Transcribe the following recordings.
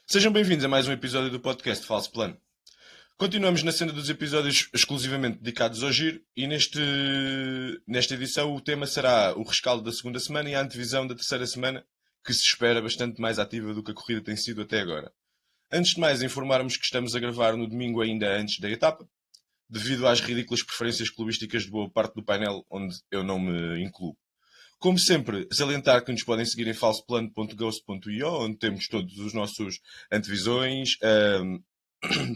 Sejam bem-vindos a mais um episódio do podcast Falso Plano. Continuamos na cena dos episódios exclusivamente dedicados ao giro e nesta edição o tema será o rescaldo da segunda semana e a antevisão da terceira semana, que se espera bastante mais ativa do que a corrida tem sido até agora. Antes de mais, informarmos que estamos a gravar no domingo ainda antes da etapa, devido às ridículas preferências clubísticas de boa parte do painel, onde eu não me incluo. Como sempre, salientar que nos podem seguir em falsoplano.ghost.io, onde temos todos os nossos antevisões,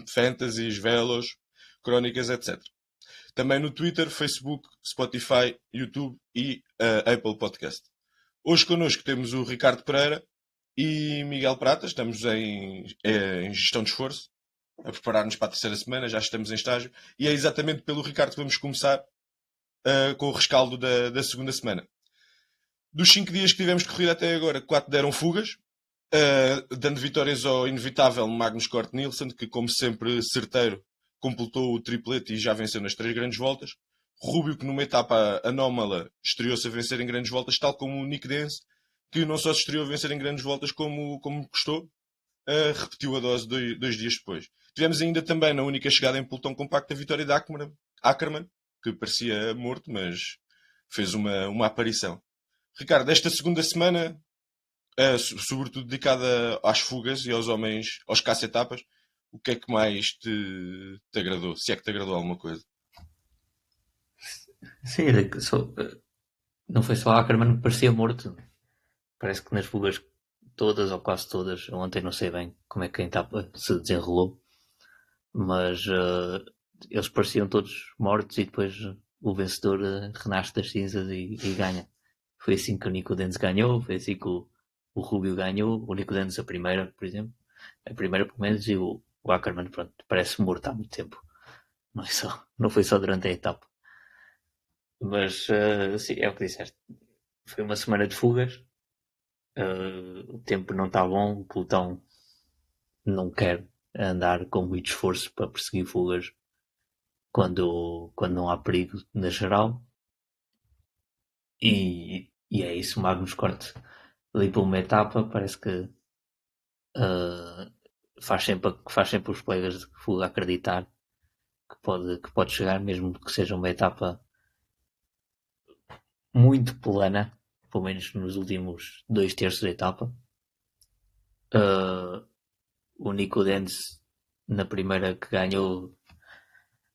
fantasies, velos, crónicas, etc. Também no Twitter, Facebook, Spotify, YouTube e Apple Podcast. Hoje connosco temos o Ricardo Pereira e Miguel Prata. Estamos em gestão de esforço, a preparar-nos para a terceira semana, já estamos em estágio. E é exatamente pelo Ricardo que vamos começar com o rescaldo da segunda semana. Dos 5 dias que tivemos de corrida até agora, 4 deram fugas, dando vitórias ao inevitável Magnus Cort Nielsen, que, como sempre, certeiro, completou o triplete e já venceu nas 3 grandes voltas. Rubio, que numa etapa anómala estreou-se a vencer em grandes voltas, tal como o Nick Dance, que não só se estreou a vencer em grandes voltas como gostou, repetiu a dose 2 dias depois. Tivemos ainda também, na única chegada em pelotão compacto, a vitória de Ackermann, que parecia morto, mas fez uma aparição. Ricardo, esta segunda semana, sobretudo dedicada às fugas e aos homens, aos caça-etapas, o que é que mais te agradou? Se é que te agradou alguma coisa? Sim, não foi só Ackermann que parecia morto. Parece que nas fugas todas, ou quase todas, ontem não sei bem como é que a etapa se desenrolou, mas eles pareciam todos mortos e depois o vencedor renasce das cinzas e ganha. Foi assim que o Nico Denz ganhou, foi assim que o Rubio ganhou, o Nico Denz a primeira, por exemplo, a primeira pelo menos, e o Ackermann, pronto, parece morto há muito tempo. Não foi só durante a etapa. Mas sim, é o que disseste. Foi uma semana de fugas. O tempo não está bom, o pelotão não quer andar com muito esforço para perseguir fugas quando não há perigo na geral. E é isso, o Magnus Corte ali por uma etapa, parece que faz sempre os colegas de fuga acreditar que pode chegar, mesmo que seja uma etapa muito plana, pelo menos nos últimos 2 terços da etapa. O Nico Denz, na primeira que ganhou,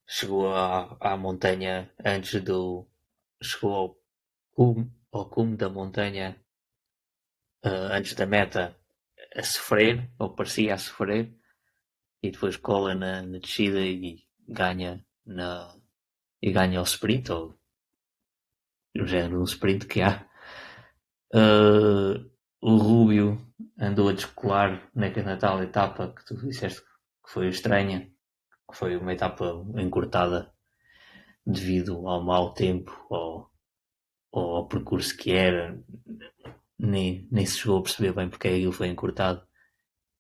chegou à montanha antes do. Chegou ao cume da montanha antes da meta a sofrer, ou parecia a sofrer, e depois cola na descida e ganha ao sprint, ou no género um sprint que há. O Rubio andou a descolar na tal etapa que tu disseste que foi estranha, que foi uma etapa encurtada devido ao mau tempo ou ao percurso que era. Nem se chegou a perceber bem porque aquilo foi encurtado,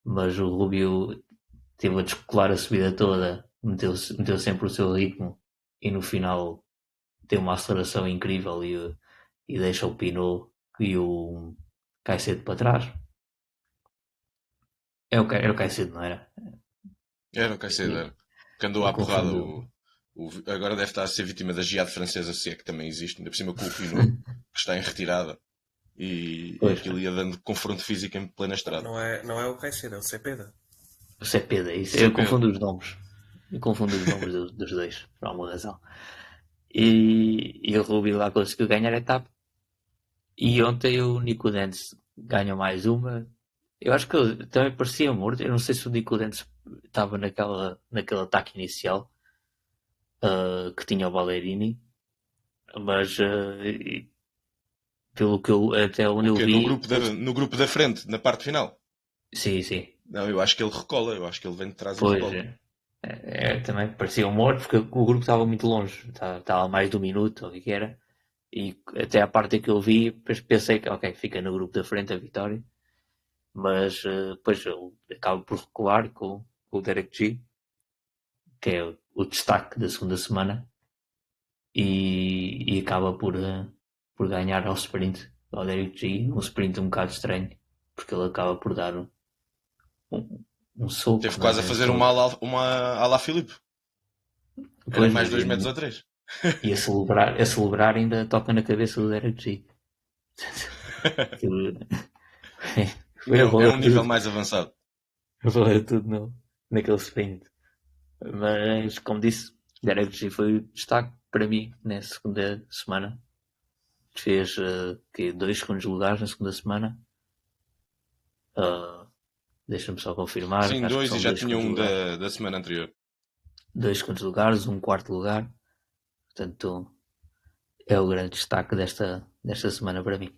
mas o Rubio teve a descolar a subida toda, meteu sempre o seu ritmo e no final tem uma aceleração incrível e deixa o Pinot e o Caicedo para trás. Era o Caicedo, não era? Era o Caicedo, era. Que andou Eu à porrada. confundo. Agora deve estar a ser vítima da geada francesa, se é que também existe, ainda por cima com o Pinot, que está em retirada. E Pois, aquilo ia dando confronto físico em plena estrada. Não é o Caicedo, é o Cepeda. o Cepeda, isso. Eu Cepeda. confundo os nomes. Eu confundo os nomes dos dois, por alguma razão. E o Rubio lá conseguiu ganhar a etapa. E ontem o Nico Dance ganhou mais uma. Eu acho que ele também parecia morto. Eu não sei se o Nico Dance estava naquele ataque inicial que tinha o Ballerini, mas pelo que eu até onde O eu quê? vi. No grupo da frente, na parte final? Sim, sim. Não, eu acho que ele recola. Eu acho que ele vem de trás e Pois recola. também parecia morto porque o grupo estava muito longe. Estava a mais de um minuto, ou o que era. E até a parte que eu vi, pensei que, ok, fica no grupo da frente a vitória. Mas depois ele acaba por recuar com o Derek G, que é o destaque da segunda semana, e acaba por ganhar ao sprint, ao Derek G, um sprint um bocado estranho, porque ele acaba por dar um soco. Teve quase a fazer uma à la Filipe. Era mais 2 metros ou 3. E a celebrar ainda toca na cabeça do Derek G. É um nível mais avançado. Foi tudo naquele sprint. Mas, como disse, Derek G foi o destaque para mim na segunda semana. Fez 2 segundos lugares na segunda semana. Deixa-me só confirmar. Sim, 2 e já tinha um da semana anterior. 2 segundos lugares, um quarto lugar. Portanto, é o grande destaque desta semana para mim.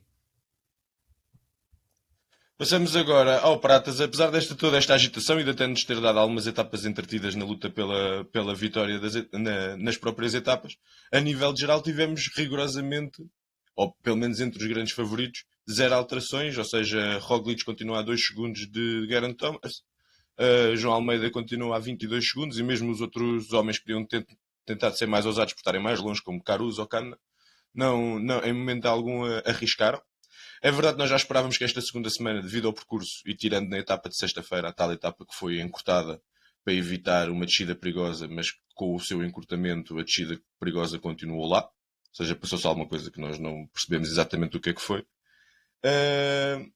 Passamos agora ao Pratas. Apesar desta toda esta agitação e de até nos ter dado algumas etapas entretidas na luta pela vitória nas próprias etapas, a nível geral tivemos rigorosamente, ou pelo menos entre os grandes favoritos, 0 alterações, ou seja, Roglic continua a 2 segundos de Geraint Thomas, João Almeida continua a 22 segundos e mesmo os outros homens que podiam tentado ser mais ousados por estarem mais longe, como Caruso ou Canna, não, em momento algum arriscaram. É verdade que nós já esperávamos que esta segunda semana, devido ao percurso e tirando na etapa de sexta-feira, a tal etapa que foi encurtada para evitar uma descida perigosa, mas com o seu encurtamento a descida perigosa continuou lá. Ou seja, passou-se alguma coisa que nós não percebemos exatamente o que é que foi.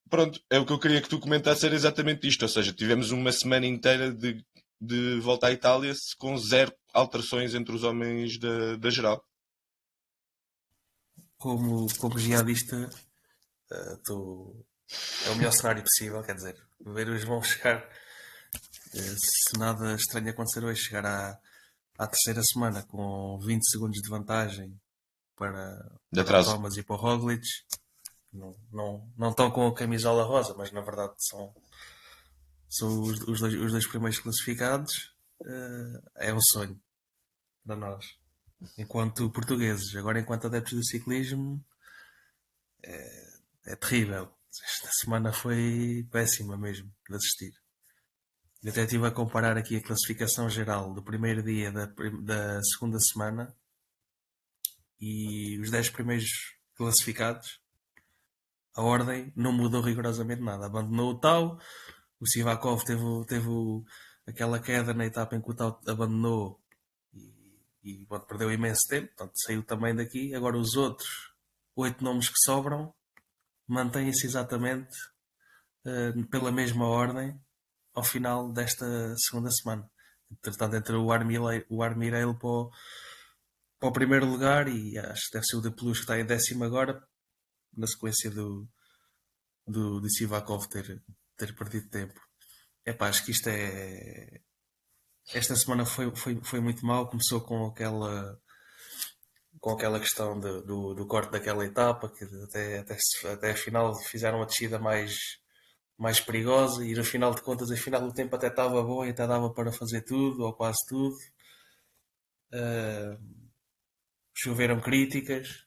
Pronto, é o que eu queria que tu comentasses, era exatamente isto. Ou seja, tivemos uma semana inteira de volta à Itália com 0 alterações entre os homens da geral. Como jihadista, é o melhor cenário possível, quer dizer, ver os vão chegar, se nada estranho acontecer hoje, chegar à terceira semana com 20 segundos de vantagem para o Thomas e para o Roglic. Não estão com a camisola rosa, mas na verdade são os dois primeiros classificados. É um sonho para nós, enquanto portugueses. Agora, enquanto adeptos do ciclismo, é terrível. Esta semana foi péssima mesmo de assistir. Eu até estive a comparar aqui a classificação geral do primeiro dia da segunda semana e os 10 primeiros classificados. A ordem não mudou rigorosamente nada. Abandonou o Tau, o Sivakov teve aquela queda na etapa em que o Tau abandonou e perdeu imenso tempo, portanto saiu também daqui. Agora os outros 8 nomes que sobram mantêm-se exatamente pela mesma ordem ao final desta segunda semana. Entretanto, entre o Armireil para o primeiro lugar e acho que deve ser o De Plus que está em 10º agora, na sequência do Sivakov ter perdido tempo. Acho que isto é... Esta semana foi muito mal. Começou com aquela questão do corte daquela etapa, que até a final fizeram a descida mais perigosa e no final de contas, afinal o tempo até estava bom e até dava para fazer tudo, ou quase tudo. Choveram críticas.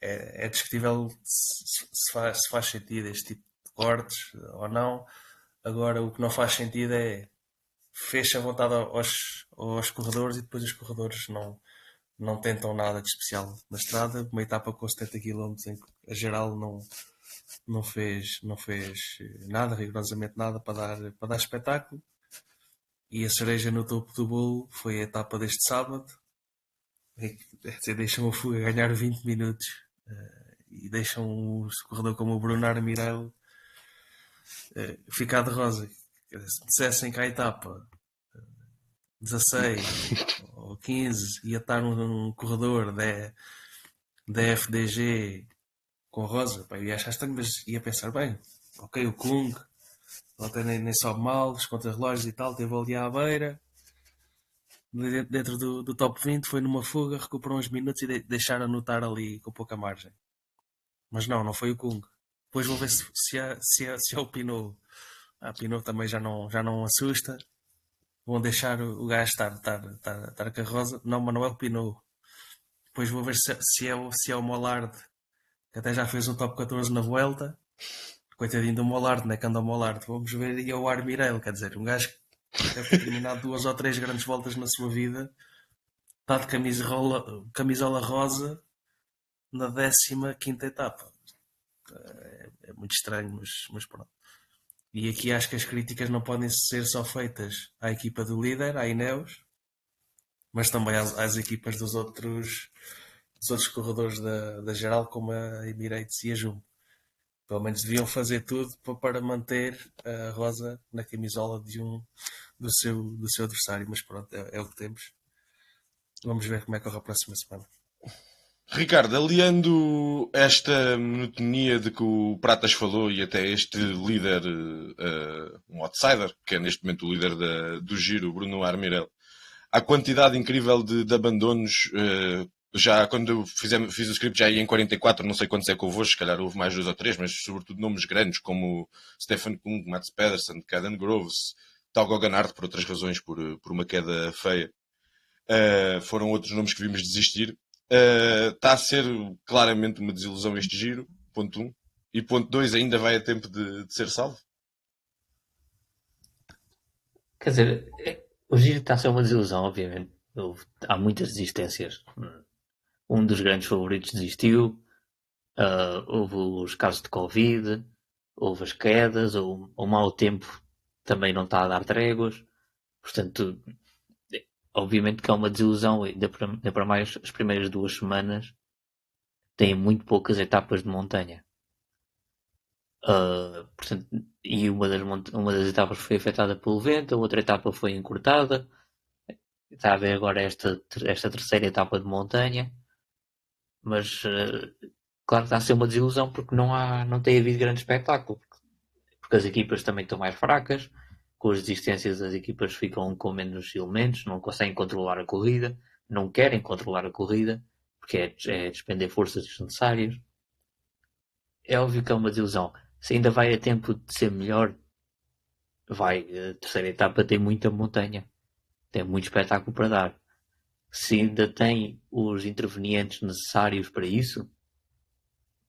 É discutível se faz sentido este tipo de cortes ou não. Agora, o que não faz sentido é fecha a vontade aos corredores e depois os corredores não tentam nada de especial na estrada. Uma etapa com 70 km em que a geral não fez nada, rigorosamente nada para dar espetáculo. E a cereja no topo do bolo foi a etapa deste sábado. Deixam o Fuga ganhar 20 minutos e deixam um corredor como o Bruno Armirel ficar de rosa. Se dissessem que a etapa 16 ou 15 ia estar um corredor da FDG com rosa, eu ia achar estranho, mas ia pensar bem, ok, o Kung até nem sobe mal, os contra-relógios e tal, teve ali à beira dentro do top 20, foi numa fuga, recuperou uns minutos e deixaram anotar ali com pouca margem. Mas não foi o Kung. Depois vou ver se é o Pinot. A Pinot também já não assusta. Vão deixar o gajo estar com a rosa. Não, mas não é o Pinot. Depois vou ver se é o Mollard, que até já fez um top 14 na Vuelta. Coitadinho do Mollard, né? Que anda o Mollard. Vamos ver, e é o Armireil, quer dizer, um gajo que deve ter terminado 2 ou 3 grandes voltas na sua vida, está de camisola rosa na 15ª etapa. É muito estranho, mas pronto. E aqui acho que as críticas não podem ser só feitas à equipa do líder, à Ineos, mas também às equipas dos outros corredores da geral, como a Emirates e a Jumbo. Pelo menos deviam fazer tudo para manter a rosa na camisola do seu adversário, mas pronto, é o que temos. Vamos ver como é que corre a próxima semana. Ricardo, aliando esta monotonia de que o Pratas falou e até este líder, um outsider, que é neste momento o líder do Giro, Bruno Armirel, a quantidade incrível de abandonos, já quando eu fiz o script já ia em 44, não sei quantos é que houve hoje, se calhar houve mais 2 ou 3, mas sobretudo nomes grandes como Stefan Kung, Mats Pedersen, Caden Groves, Tal Goganaert, por outras razões, por uma queda feia. Foram outros nomes que vimos desistir. Está a ser claramente uma desilusão este Giro, ponto 1. E ponto 2, ainda vai a tempo de ser salvo? Quer dizer, o Giro está a ser uma desilusão, obviamente. Há muitas desistências. Um dos grandes favoritos desistiu. Houve os casos de Covid, houve as quedas, o mau tempo também não está a dar tréguas. Portanto, obviamente que é uma desilusão. Ainda para mais as primeiras 2 semanas têm muito poucas etapas de montanha. Portanto, e uma das etapas foi afetada pelo vento, a outra etapa foi encurtada. Está a haver agora esta terceira etapa de montanha, mas claro que está a ser uma desilusão porque não tem havido grande espetáculo, porque as equipas também estão mais fracas, com as desistências as equipas ficam com menos elementos, não conseguem controlar a corrida, não querem controlar a corrida, porque é despender forças desnecessárias. É óbvio que é uma desilusão. Se ainda vai a tempo de ser melhor, vai. A terceira etapa tem muita montanha, tem muito espetáculo para dar. Se ainda tem os intervenientes necessários para isso,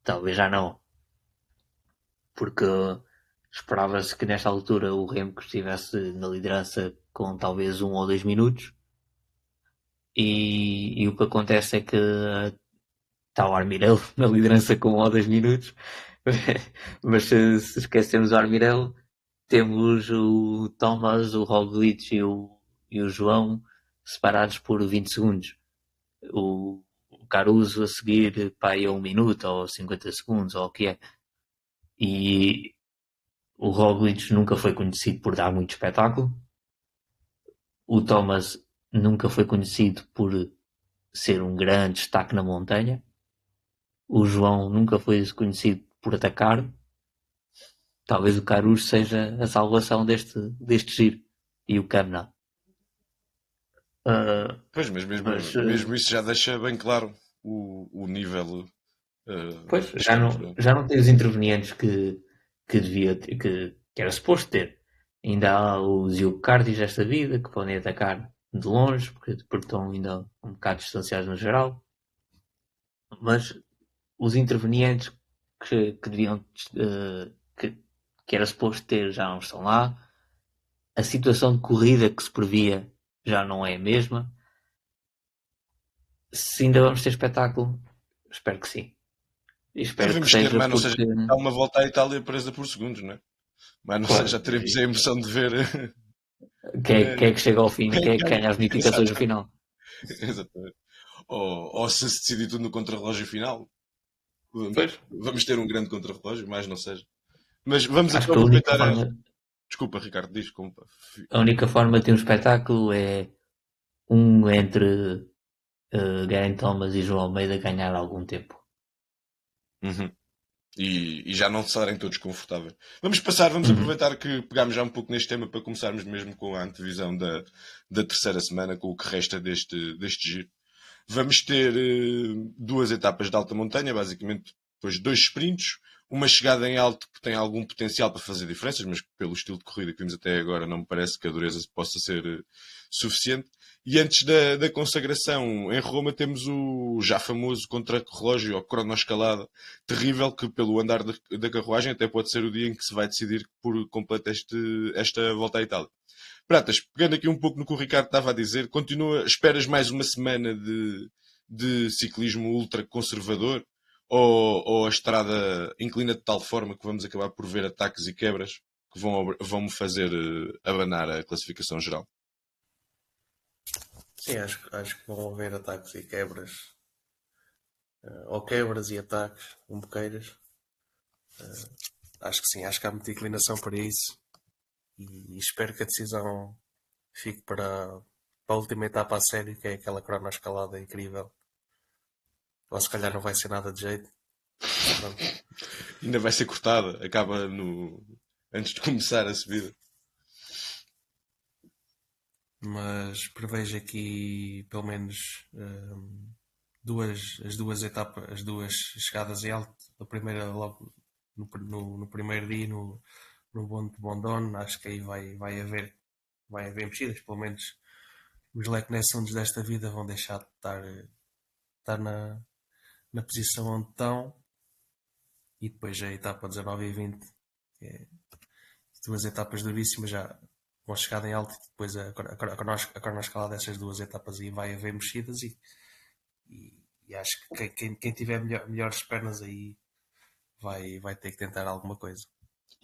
talvez já não. Porque esperava-se que nesta altura o Remco estivesse na liderança com talvez 1 ou 2 minutos. E o que acontece é que está o Armirel na liderança com 1 ou 2 minutos. Mas se esquecermos o Armirel, temos o Thomas, o Roglic e o João separados por 20 segundos. O Caruso a seguir para aí a 1 minuto ou 50 segundos ou o que é. E o Roglic nunca foi conhecido por dar muito espetáculo. O Thomas nunca foi conhecido por ser um grande destaque na montanha. O João nunca foi conhecido por atacar. Talvez o Caruso seja a salvação deste giro. E o Cam não. Pois, mas mesmo isso já deixa bem claro o nível. Pois, já não tem os intervenientes que devia ter, que era suposto ter. Ainda há os Iocardios desta vida que podem atacar de longe, porque estão ainda um bocado distanciados no geral. Mas os intervenientes que deviam que era suposto ter já não estão lá. A situação de corrida que se previa já não é a mesma. Se ainda vamos ter espetáculo, espero que sim. Espero que seja mas não seja há uma volta à Itália presa por segundos, não é? Mas não seja, já teremos a emoção de ver quem é que chega ao fim, quem é que ganha as bonificações no final. Exatamente. Ou se decidir tudo no contrarrelógio final, vamos ter um grande contrarrelógio, mais não seja. Mas vamos aproveitar Desculpa, Ricardo, desculpa. A única forma de ter um espetáculo é entre Geraint Thomas e João Almeida ganhar algum tempo. Uhum. E já não estarem todos confortáveis. Vamos aproveitar que pegámos já um pouco neste tema para começarmos mesmo com a antevisão da terceira semana, com o que resta deste giro. Vamos ter 2 etapas de alta montanha, basicamente depois 2 sprints, uma chegada em alto que tem algum potencial para fazer diferenças, mas pelo estilo de corrida que vimos até agora não me parece que a dureza possa ser suficiente. E antes da consagração em Roma temos o já famoso contrarrelógio ou cronoescalada terrível que pelo andar da carruagem até pode ser o dia em que se vai decidir por completo esta volta à Itália. Pratas, pegando aqui um pouco no que o Ricardo estava a dizer, esperas mais uma semana de ciclismo ultra conservador ou a estrada inclina de tal forma que vamos acabar por ver ataques e quebras que vão-me fazer abanar a classificação geral. Sim, acho que vão haver ataques e quebras. Ou quebras e ataques, um boqueiras. Acho que sim, acho que há muita inclinação para isso. E espero que a decisão fique para a última etapa a sério, que é aquela cronoescalada incrível. Ou se calhar não vai ser nada de jeito. Pronto. Ainda vai ser cortada, acaba antes de começar a subida. Mas prevejo aqui pelo menos as duas etapas, as duas chegadas em alto. A primeira logo no primeiro dia, no Bondon, acho que aí vai haver mexidas, pelo menos os Leknessunds desta vida vão deixar de estar na posição onde estão. E depois a etapa 19 e 20, que é duas etapas duríssimas, já vão chegar em alto. Depois a cronoescalada dessas duas etapas aí vai haver mexidas e acho que quem tiver melhores pernas aí vai ter que tentar alguma coisa.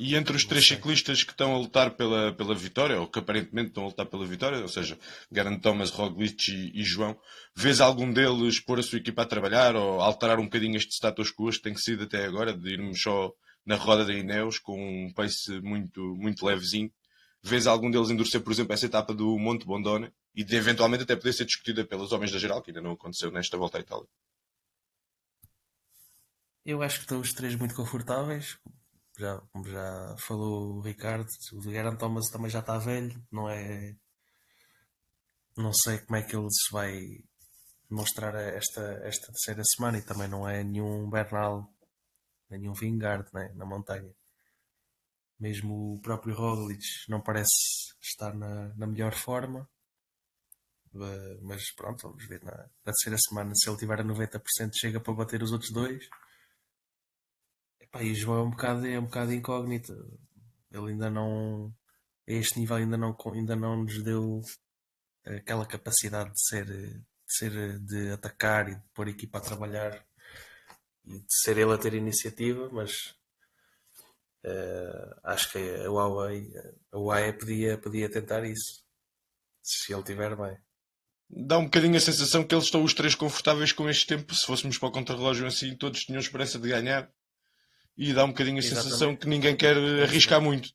E entre os três ciclistas que estão a lutar pela vitória, ou que aparentemente estão a lutar pela vitória, ou seja, Geraint Thomas, Roglic e João, vês algum deles pôr a sua equipa a trabalhar ou alterar um bocadinho este status quo que tem sido até agora, de irmos só na roda da Ineos com um pace muito, muito levezinho? Vês algum deles endurecer, por exemplo, essa etapa do Monte Bondone e de eventualmente até poder ser discutida pelos homens da geral, que ainda não aconteceu nesta volta à Itália? Eu acho que estão os três muito confortáveis. Como já falou o Ricardo, o Geraint Thomas também já está velho, não sei como é que ele se vai mostrar esta terceira semana, e também não é nenhum Bernal, nenhum Vingegaard, né, na montanha. Mesmo o próprio Roglic não parece estar na melhor forma, mas pronto, vamos ver na terceira semana, se ele tiver a 90% chega para bater os outros dois. Epá, e o João é um bocado incógnito. Ele ainda não, a este nível ainda não nos deu aquela capacidade de atacar e de pôr a equipa a trabalhar e de ser ele a ter iniciativa, mas acho que a UAE podia tentar isso, se ele estiver bem. Dá um bocadinho a sensação que eles estão os três confortáveis com este tempo. Se fôssemos para o contrarrelógio assim, todos tinham esperança de ganhar. E dá um bocadinho a sensação que ninguém quer arriscar muito.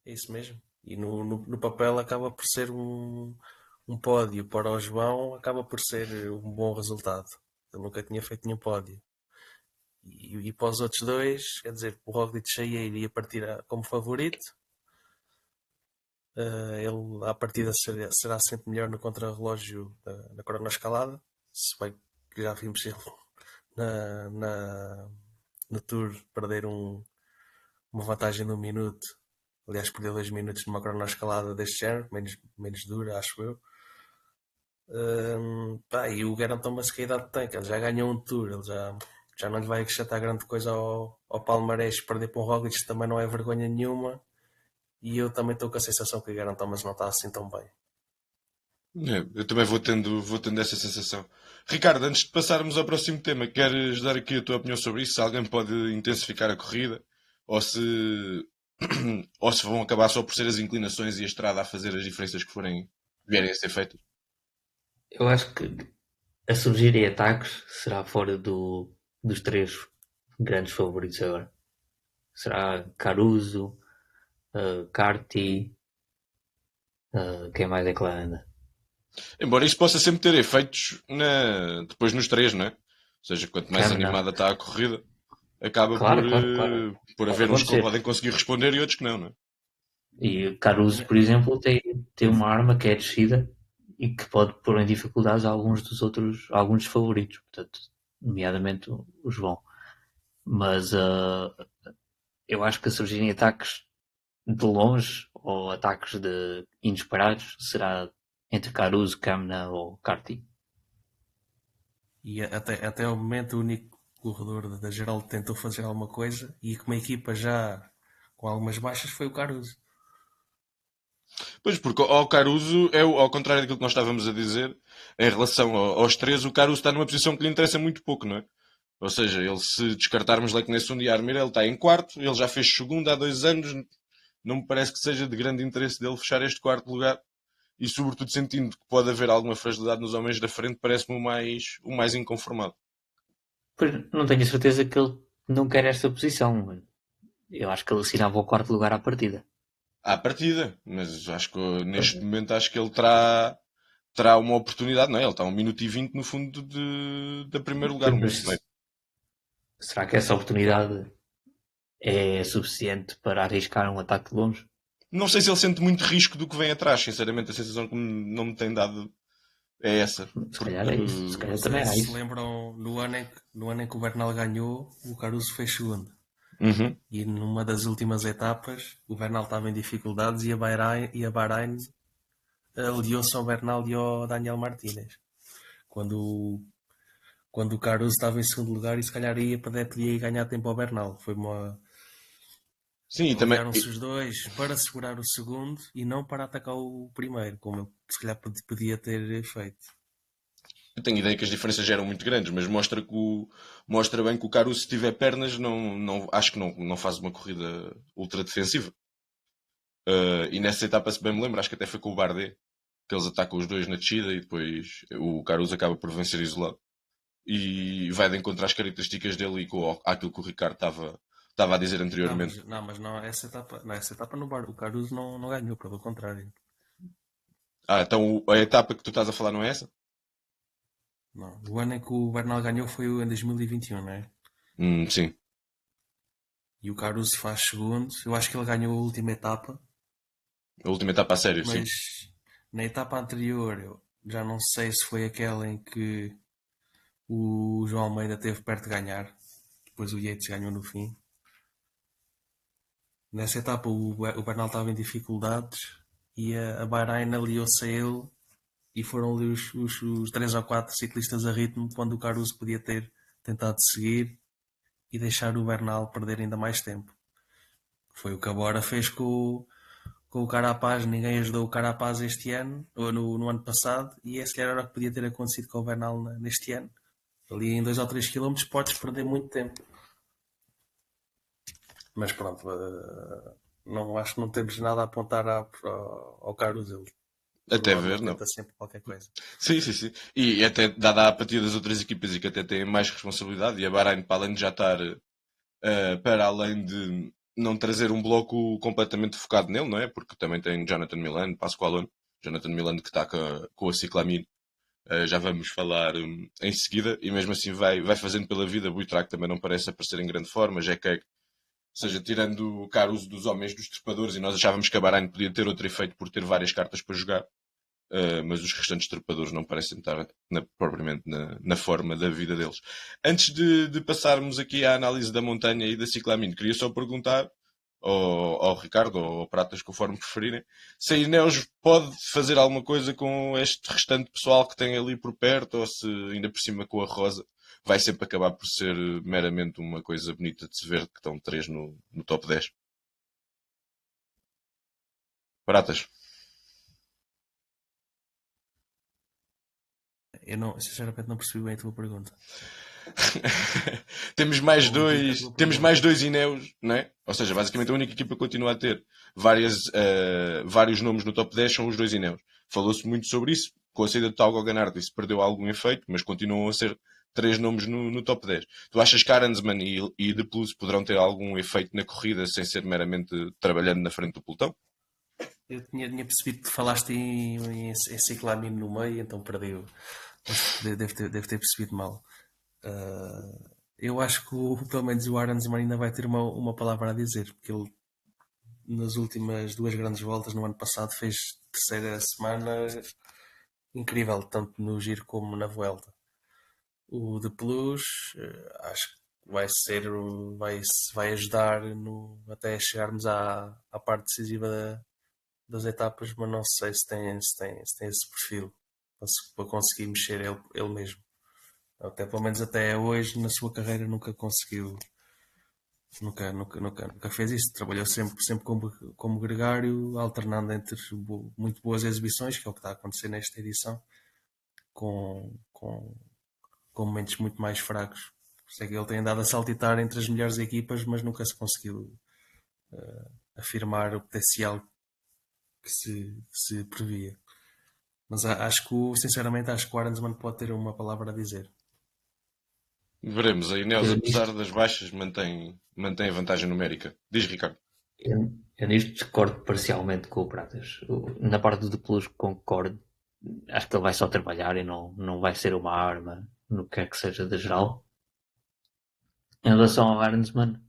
É isso mesmo. E no papel acaba por ser um pódio para o João, acaba por ser um bom resultado. Ele nunca tinha feito nenhum pódio. E para os outros dois, quer dizer, o Roglic iria partir como favorito. Ele, à partida, será sempre melhor no contrarrelógio na cronoescalada. Se bem que já vimos ele no Tour perder uma vantagem de 1 minuto. Aliás, perdeu 2 minutos numa cronoescalada deste género, menos dura, acho eu. E o Geraint Thomas, que a idade tem, que ele já ganhou um Tour, ele já não lhe vai acrescentar grande coisa ao palmarés. Perder para o Roglic também não é vergonha nenhuma. E eu também estou com a sensação que o Geraint Thomas não está assim tão bem. Eu também vou tendo essa sensação. Ricardo, antes de passarmos ao próximo tema, queres dar aqui a tua opinião sobre isso? Se alguém pode intensificar a corrida? Ou se vão acabar só por ser as inclinações e a estrada a fazer as diferenças que vierem a ser feitas? Eu acho que a surgirem ataques será fora dos três grandes favoritos agora. Será Caruso, Carti, quem mais é que lá anda? Embora isso possa sempre ter efeitos depois nos três, não é? Ou seja, quanto mais Claro, animada está a corrida, acaba claro. por haver uns que podem conseguir responder e outros que não é? E Caruso, por exemplo, tem uma arma que é a descida e que pode pôr em dificuldades alguns dos favoritos, portanto, nomeadamente o João. Mas eu acho que a surgirem ataques de longe ou ataques inesperados será entre Caruso, Kamna ou Carti. E até ao momento o único corredor da geral tentou fazer alguma coisa e com uma equipa já com algumas baixas foi o Caruso. Pois, porque ao Caruso, ao contrário daquilo que nós estávamos a dizer, em relação aos três, o Caruso está numa posição que lhe interessa muito pouco, não é? Ou seja, ele, se descartarmos Leknesund e Armir, ele está em quarto, ele já fez segundo há 2 anos, não me parece que seja de grande interesse dele fechar este quarto lugar. E sobretudo sentindo que pode haver alguma fragilidade nos homens da frente, parece-me o mais inconformado. Pois não tenho a certeza que ele não quer esta posição. Eu acho que ele assinava o quarto lugar à partida. À partida, mas acho que neste momento acho que ele terá uma oportunidade, não é? Ele está a 1 minuto e 20 no fundo de primeiro lugar, um minuto e meio. Será que essa oportunidade é suficiente para arriscar um ataque de longe? Não sei se ele sente muito risco do que vem atrás, sinceramente, a sensação que não me tem dado é essa. Se calhar é isso. Se calhar também é Se isso. lembram, no ano em que o Bernal ganhou, o Caruso fez segundo. Uhum. E numa das últimas etapas, o Bernal estava em dificuldades e a Bahrein aliou-se ao Bernal e ao Daniel Martínez. Quando o Caruso estava em segundo lugar e se calhar podia ir ganhar tempo ao Bernal. Foi uma... Sim, e também. Aliaram-se os dois para segurar o segundo e não para atacar o primeiro, como ele se calhar podia ter feito. Eu tenho ideia que as diferenças já eram muito grandes, mas mostra bem que o Caruso, se tiver pernas, acho que não faz uma corrida ultra defensiva. E nessa etapa, se bem me lembro, acho que até foi com o Bardet, que eles atacam os dois na descida e depois o Caruso acaba por vencer isolado. E vai de encontro às características dele e àquilo que o Ricardo estava a dizer anteriormente. Essa etapa o Caruso não ganhou, pelo contrário. Então a etapa que tu estás a falar não é essa? Não. O ano em que o Bernal ganhou foi em 2021, não é? Sim. E o Caruso faz segundo. Eu acho que ele ganhou a última etapa. A última etapa a sério, sim. Mas na etapa anterior, eu já não sei se foi aquela em que o João Almeida esteve perto de ganhar. Depois o Yates ganhou no fim. Nessa etapa o Bernal estava em dificuldades e a Bahrein aliou-se a ele e foram ali os 3 ou 4 ciclistas a ritmo quando o Caruso podia ter tentado seguir e deixar o Bernal perder ainda mais tempo. Foi o que a Bora fez com o Carapaz. Ninguém ajudou o Carapaz este ano, ou no ano passado, e esse era o que podia ter acontecido com o Bernal neste ano. Ali em 2 ou 3 km podes perder muito tempo. Mas pronto, não acho que não temos nada a apontar ao Caruso. Até ver, não. Tenta sempre qualquer coisa. Sim. E até dada a apatia das outras equipas e que até têm mais responsabilidade, e a Bahrein, para além de já estar para além de não trazer um bloco completamente focado nele, não é? Porque também tem Jonathan Milan, Pasqualone, Jonathan Milan que está com a Ciclamine. Já vamos falar em seguida, e mesmo assim vai fazendo pela vida. Buitrac também não parece aparecer em grande forma, Jack Egg, ou seja, tirando o caro uso dos homens dos trepadores, e nós achávamos que a Bahrein podia ter outro efeito por ter várias cartas para jogar, mas os restantes trepadores não parecem estar propriamente na forma da vida deles. Antes de passarmos aqui à análise da montanha e da ciclamine, queria só perguntar ao Ricardo ou ao Pratas, conforme preferirem, se a Ineos pode fazer alguma coisa com este restante pessoal que tem ali por perto, ou se ainda por cima com a Rosa vai sempre acabar por ser meramente uma coisa bonita de se ver que estão 3 no top 10. Pratas. Eu sinceramente não percebi bem a tua pergunta. temos mais dois Ineos, não é? Ou seja, basicamente a única equipa que continua a ter vários nomes no top 10 são os dois Ineos. Falou-se muito sobre isso. Com a saída de Tal Ganart isso perdeu algum efeito, mas continuam a ser 3 nomes no top 10. Tu achas que Arendsman e De Plus poderão ter algum efeito na corrida sem ser meramente trabalhando na frente do pelotão? Eu tinha percebido que falaste em ciclamine no meio, então perdi. Deve ter percebido mal. Eu acho que pelo menos o Arendsman ainda vai ter uma palavra a dizer, porque ele nas últimas 2 grandes voltas no ano passado fez terceira semana incrível, tanto no giro como na Vuelta. O de Plus acho que vai ajudar até chegarmos à parte decisiva das etapas, mas não sei se tem esse perfil para conseguir mexer ele mesmo. Até pelo menos até hoje na sua carreira nunca conseguiu, nunca fez isso. Trabalhou sempre como gregário, alternando entre muito boas exibições, que é o que está a acontecer nesta edição, com momentos muito mais fracos. Sei que ele tem andado a saltitar entre as melhores equipas, mas nunca se conseguiu afirmar o potencial que se previa. Mas sinceramente, acho que o Arensman pode ter uma palavra a dizer. Veremos. A Ineos, Eu apesar nisto, das baixas, mantém a vantagem numérica. Diz, Ricardo. eu nisto discordo parcialmente com o Pratas. Na parte do Plus concordo. Acho que ele vai só trabalhar e não vai ser uma arma no que quer que seja da geral. Em relação ao Arnsman,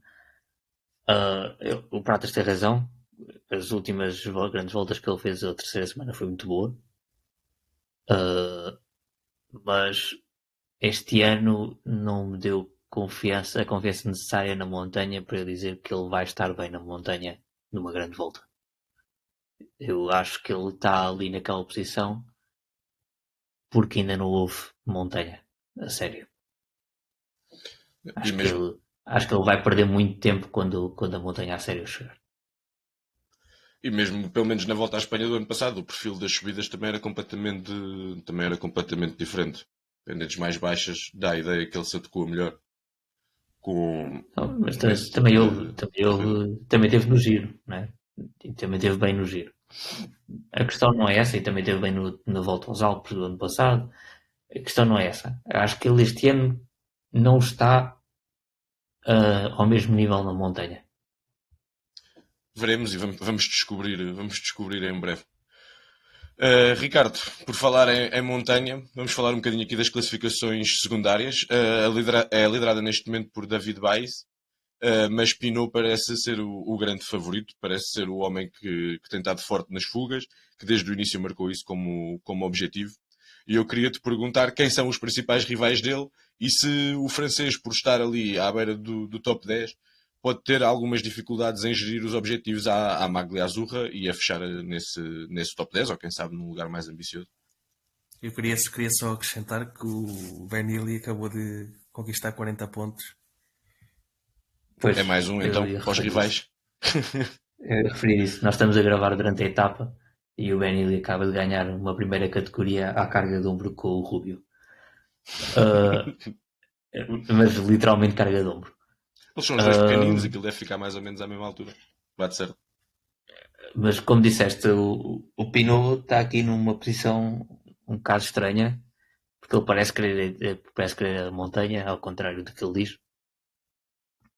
o Pratas tem razão. As últimas grandes voltas que ele fez a terceira semana foi muito boa. Mas este ano não me deu a confiança necessária na montanha para eu dizer que ele vai estar bem na montanha numa grande volta. Eu acho que ele está ali naquela posição porque ainda não houve montanha, a sério. Acho que ele vai perder muito tempo quando a montanha a sério chegar. E mesmo, pelo menos na volta à Espanha do ano passado, o perfil das subidas também era completamente diferente. Pendentes mais baixas, dá a ideia que ele se adequou melhor. Mas nesse tipo também de corrida. também teve no giro, né? E também teve bem no giro. A questão não é essa, e também teve bem na volta aos Alpes do ano passado. A questão não é essa. Acho que ele este ano não está ao mesmo nível na montanha. Veremos e vamos descobrir em breve. Ricardo, por falar em montanha, vamos falar um bocadinho aqui das classificações secundárias. É liderada neste momento por David Baez, mas Pinot parece ser o grande favorito, parece ser o homem que tem estado forte nas fugas, que desde o início marcou isso como objetivo. E eu queria te perguntar quem são os principais rivais dele e se o francês, por estar ali à beira do top 10, pode ter algumas dificuldades em gerir os objetivos à Maglia Azurra e a fechar nesse top 10, ou quem sabe num lugar mais ambicioso. Eu queria só acrescentar que o Benilli acabou de conquistar 40 pontos. Pois, É mais um, então, para os rivais. Eu ia referir isso. Nós estamos a gravar durante a etapa e o Benilli acaba de ganhar uma primeira categoria à carga de ombro com o Rubio. Mas literalmente carga de ombro. Eles são os dois pequeninos, aquilo deve ficar mais ou menos à mesma altura. Bate certo. Mas como disseste, o Pinot está aqui numa posição um bocado estranha, porque ele parece querer a montanha, ao contrário do que ele diz.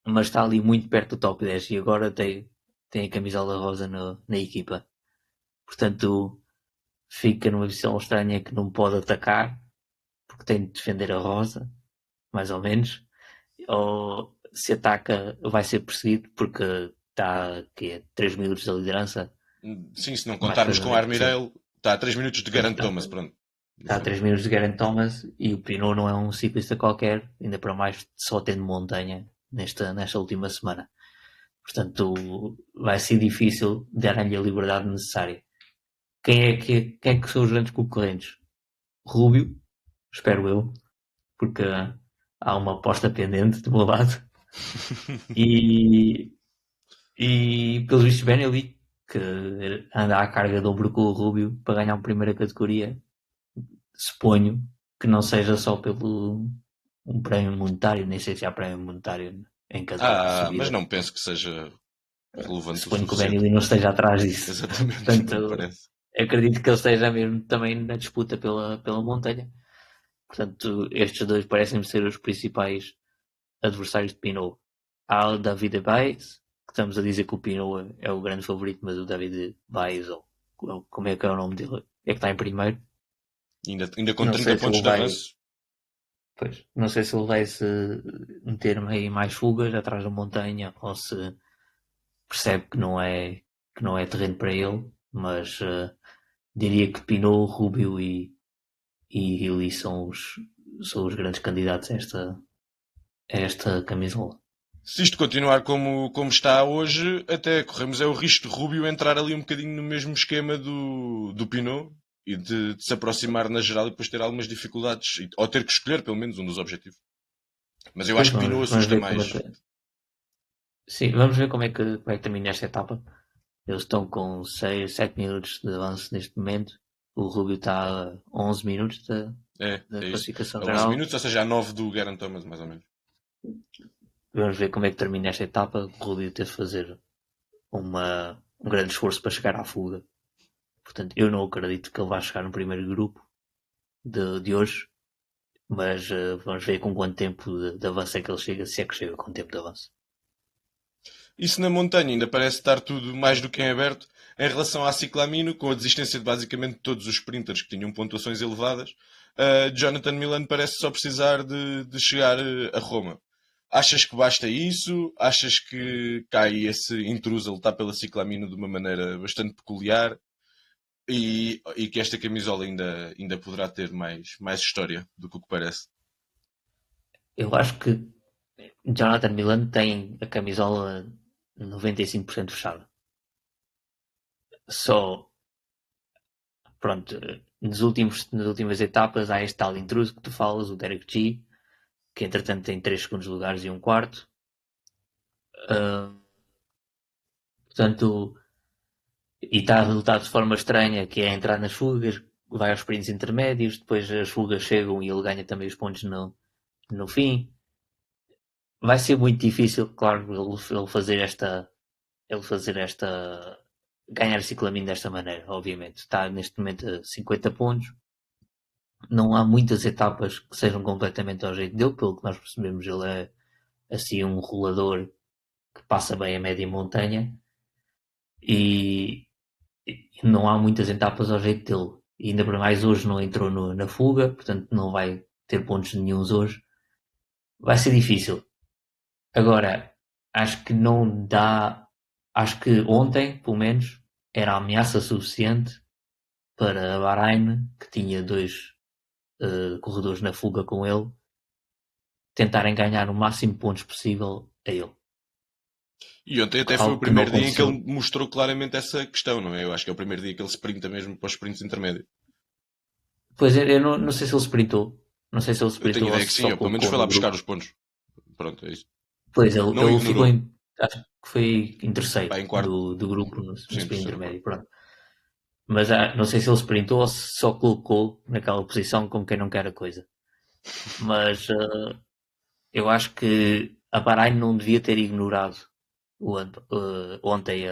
Mas está ali muito perto do top 10 e agora tem a camisola rosa na equipa. Portanto, fica numa posição estranha que não pode atacar, porque tem de defender a rosa, mais ou menos. Ou se ataca, vai ser perseguido, porque está a 3 minutos da liderança. Sim, se não contarmos com o Armirel, está a 3 minutos de Geraint Thomas, pronto. Está a 3 minutos de Geraint Thomas e o Pinot não é um ciclista qualquer, ainda para mais só tendo montanha nesta última semana. Portanto, vai ser difícil dar-lhe a liberdade necessária. Quem é que são os grandes concorrentes? Rubio, espero eu, porque há uma aposta pendente do meu lado. E pelos vistos Benelli, que anda à carga de ombro com o Rubio para ganhar uma primeira categoria. Suponho que não seja só pelo um prémio monetário, nem sei se há prémio monetário em cada subida. Mas não penso que seja relevante. Suponho que o Benelli não esteja atrás disso. Exatamente, portanto, não parece. Acredito que ele esteja mesmo também na disputa pela montanha. Portanto, estes dois parecem ser os principais adversários de Pinot. Há o David Baez, que estamos a dizer que o Pinot é o grande favorito, mas o David Baez, ou como é que é o nome dele, é que está em primeiro. Ainda com 30 pontos de avanço. Pois, não sei se ele vai se meter aí mais fugas atrás da montanha ou se percebe que não é terreno para ele, mas diria que Pinot, Rubio e Hilly são os grandes candidatos a esta camisola. Se isto continuar como está hoje, até corremos o risco de Rubio entrar ali um bocadinho no mesmo esquema do Pinot e de se aproximar na geral e depois ter algumas dificuldades, ou ter que escolher pelo menos um dos objetivos. Mas eu acho que Pinot assusta mais. Sim, vamos ver como é que termina esta etapa. Eles estão com 6, 7 minutos de avanço neste momento. O Rubio está a 11 minutos da classificação geral. 11 minutos, ou seja, a 9 do Geraint Thomas, mais ou menos. Vamos ver como é que termina esta etapa. O Rubio teve de fazer um grande esforço para chegar à fuga. Portanto, eu não acredito que ele vá chegar no primeiro grupo de hoje, mas vamos ver com quanto tempo de avanço é que ele chega, se é que chega com tempo de avanço. Isso na montanha ainda parece estar tudo mais do que em aberto. Em relação à ciclamino, com a desistência de basicamente todos os sprinters que tinham pontuações elevadas, Jonathan Milan parece só precisar de chegar a Roma. Achas que basta isso? Achas que cai esse intruso a lutar pela ciclamino de uma maneira bastante peculiar? E que esta camisola ainda poderá ter mais história do que o que parece? Eu acho que Jonathan Milan tem a camisola 95% fechada. Só, pronto, nas últimas etapas há este tal intruso que tu falas, o Derek G, que entretanto tem 3 segundos lugares e um quarto. Portanto, e está a lutar de forma estranha, que é entrar nas fugas, vai aos sprints intermédios, depois as fugas chegam e ele ganha também os pontos no fim. Vai ser muito difícil, claro, ele fazer esta ganhar o ciclamino desta maneira, obviamente. Está neste momento a 50 pontos. Não há muitas etapas que sejam completamente ao jeito dele, pelo que nós percebemos, ele é assim um rolador que passa bem a média montanha e não há muitas etapas ao jeito dele. E ainda por mais hoje não entrou na fuga, portanto não vai ter pontos nenhuns hoje. Vai ser difícil. Agora, acho que não dá. Acho que ontem, pelo menos, era ameaça suficiente para a Bahrein, que tinha 2 corredores na fuga com ele, tentarem ganhar o máximo de pontos possível a ele. E ontem até foi o primeiro dia em que ele mostrou claramente essa questão, não é? Eu acho que é o primeiro dia que ele sprinta mesmo para os sprints intermédios. Pois eu não sei se ele sprintou. Não sei se ele sprintou. Eu tenho ideia que sim, pelo menos foi lá buscar os pontos. Pronto, é isso. Pois, ele ficou acho que foi em terceiro do grupo no sprint intermédio. Pronto. Mas não sei se ele sprintou ou se só colocou naquela posição como quem não quer a coisa. Mas eu acho que a Bahrein não devia ter ignorado ontem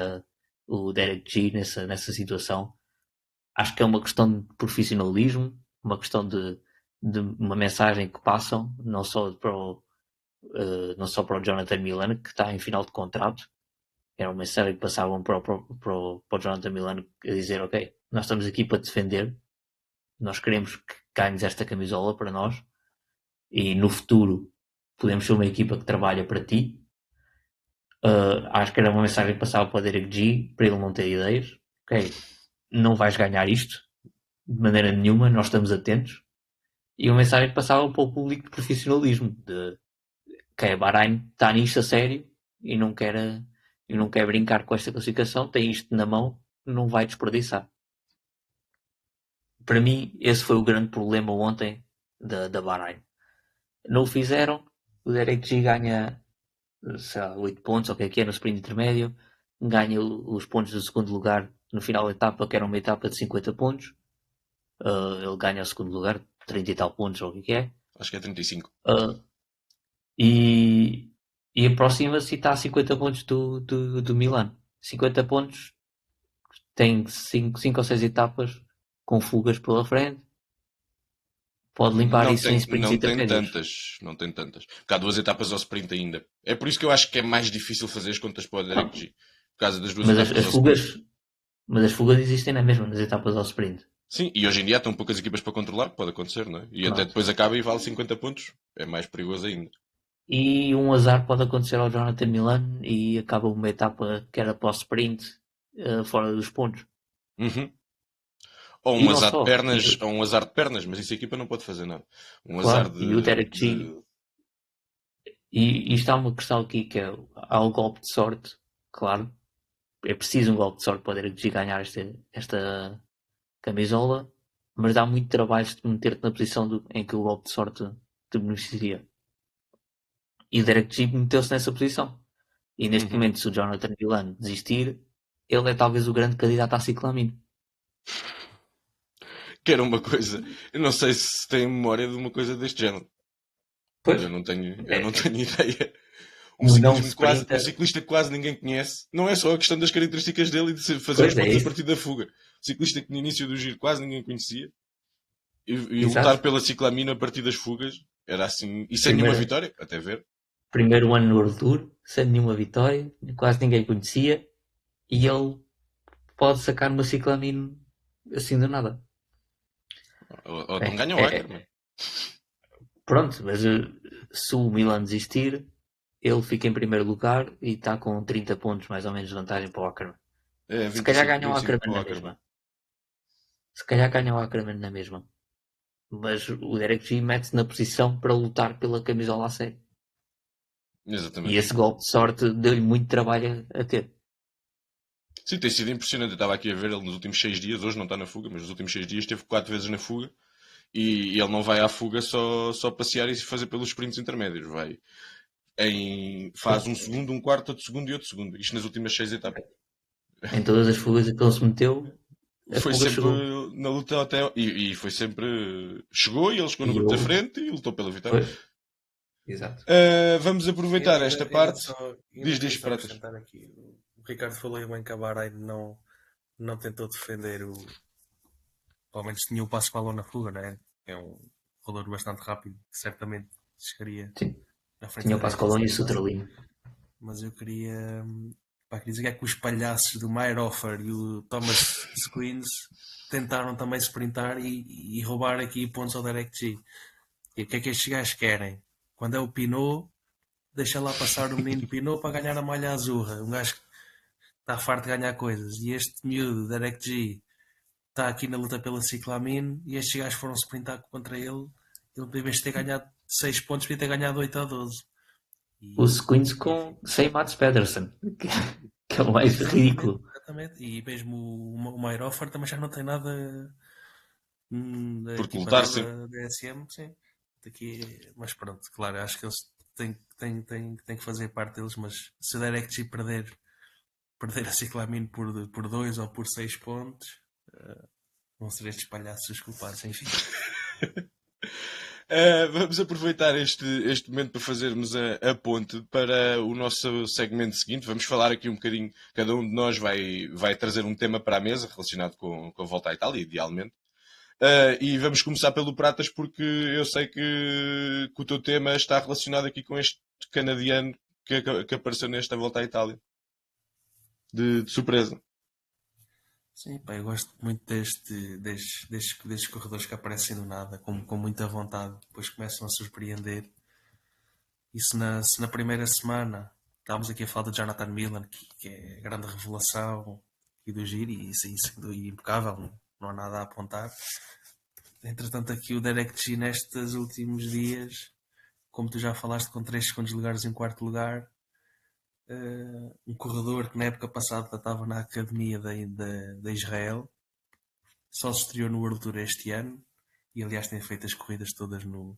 o Derek G nessa situação. Acho que é uma questão de profissionalismo, uma questão de uma mensagem que passam, não só para o Jonathan Milan, que está em final de contrato. Era uma mensagem que passavam para o Jonathan Milan a dizer: ok, nós estamos aqui para defender, nós queremos que ganhes esta camisola para nós e no futuro podemos ser uma equipa que trabalha para ti. Acho que era uma mensagem que passava para o Derek G, para ele não ter ideias. Ok, não vais ganhar isto de maneira nenhuma, nós estamos atentos. E uma mensagem que passava para o público de profissionalismo, de que a Bahrein está nisto a sério e não quer brincar com esta classificação, tem isto na mão, não vai desperdiçar. Para mim, esse foi o grande problema ontem da Bahrein. Não o fizeram, o Derek G ganha 8 pontos, ou o que é no sprint intermédio, ganha os pontos do segundo lugar no final da etapa, que era uma etapa de 50 pontos. Ele ganha o segundo lugar, 30 e tal pontos, ou o que é. Acho que é 35. E aproxima-se e está a 50 pontos do Milan. 50 pontos, tem 5 ou 6 etapas com fugas pela frente. Pode limpar isso em sprints intermédios. Não tem tantas. Porque há 2 etapas ao sprint ainda. É por isso que eu acho que é mais difícil fazer as contas para o Derek G. Por causa das 2 etapas ao sprint. Mas as fugas existem na mesma, nas etapas ao sprint. Sim, e hoje em dia estão poucas equipas para controlar, pode acontecer, não é? E até depois acaba e vale 50 pontos. É mais perigoso ainda. E um azar pode acontecer ao Jonathan Milan e acaba uma etapa que era para o sprint fora dos pontos. Uhum. Ou um azar de pernas, mas isso a equipa não pode fazer nada. Azar de... E o Derek G... E isto há uma questão aqui que há um golpe de sorte, claro. É preciso um golpe de sorte para o Derek G ganhar esta camisola, mas dá muito trabalho de meter-te na posição em que o golpe de sorte te beneficiaria. E o Derek G meteu-se nessa posição. E neste momento, se o Jonathan Milan desistir, ele é talvez o grande candidato à ciclamino. Que era uma coisa... Eu não sei se tem memória de uma coisa deste género. Pois. Eu não tenho ideia. um Não ciclismo quase, um sprinter. ciclista que quase ninguém conhece. Não é só a questão das características dele e de fazer Pois os é pontos a isso. partir da fuga. O ciclista que no início do giro quase ninguém conhecia e lutar Exato. pela ciclamina a partir das fugas era assim, e sem nenhuma vitória, até ver. Primeiro ano no World Tour, sem nenhuma vitória, quase ninguém conhecia, e ele pode sacar uma ciclamine assim do nada. Ou então É, ganha o é, Ackerman. pronto, mas se o Milan desistir, ele fica em primeiro lugar e está com 30 pontos mais ou menos de vantagem para o Ackerman. É Se calhar 25, ganha o 25 Ackerman para o na Ackerman. mesma. Se calhar ganha o Ackerman na mesma. Mas o Derek G mete-se na posição para lutar pela camisola a sério. E Exatamente. esse golpe de sorte deu-lhe muito trabalho a ter. Sim, tem sido impressionante. Eu estava aqui a ver ele nos últimos 6 dias. Hoje não está na fuga, mas nos últimos 6 dias esteve 4 vezes na fuga. E ele não vai à fuga só passear e fazer pelos sprints intermédios. Faz um segundo, um quarto, outro segundo e outro segundo. Isto nas últimas 6 etapas. Em todas as fugas que ele se meteu, a Foi fuga sempre chegou. na luta até. E foi sempre. Chegou e ele chegou no E grupo da eu. frente e lutou pela vitória. Pois. Exato. Vamos aproveitar esta parte. Ainda Diz, queria só Pratas. acrescentar aqui. O Ricardo falou bem que a Bahrein não tentou defender o. Pelo menos tinha o Pasqualon na fuga, né? É um rolador bastante rápido, que certamente chegaria Sim. à frente Tinha o da Pascalão e o DRS. Sutralino. Mas eu queria. Pá, queria dizer que é que os palhaços do Meyerhofer e o Thomas Squeens tentaram também sprintar e roubar aqui pontos ao Derek G. E o que é que estes gajos querem? Quando é o Pinot, deixa lá passar o menino Pinot para ganhar a malha azurra. Um gajo que está farto de ganhar coisas. E este miúdo, Derek G, está aqui na luta pela ciclamine e estes gajos foram sprintar contra ele. Ele, em vez de ter ganhado 6 pontos, podia ter ganhado 8 ou 12. O Squints com sem Mats Pedersen, que é o mais ridículo. Exatamente. E mesmo o Meyerhofer também já não tem nada da Porque equipa lutar dele, sempre. da DSM, sim. Daqui, mas pronto, claro, acho que eles têm que fazer parte deles, mas se o Derek G perder a ciclamine por 2 ou por 6 pontos, vão ser estes palhaços os culpados, enfim. Vamos aproveitar este momento para fazermos a ponte para o nosso segmento seguinte. Vamos falar aqui um bocadinho, cada um de nós vai trazer um tema para a mesa relacionado com a volta à Itália, idealmente. E vamos começar pelo Pratas, porque eu sei que o teu tema está relacionado aqui com este canadiano que apareceu nesta volta à Itália. De surpresa. Sim, pá, eu gosto muito destes corredores que aparecem do nada, com muita vontade, depois começam a surpreender. E se na primeira semana estávamos aqui a falar de Jonathan Milan, que é a grande revelação e do giro, e isso é impecável, não há nada a apontar. Entretanto, aqui o Derek G nestes últimos dias, como tu já falaste, com 3 segundos de lugares em quarto lugar, um corredor que na época passada estava na academia da Israel, só se estreou no World Tour este ano, e aliás tem feito as corridas todas no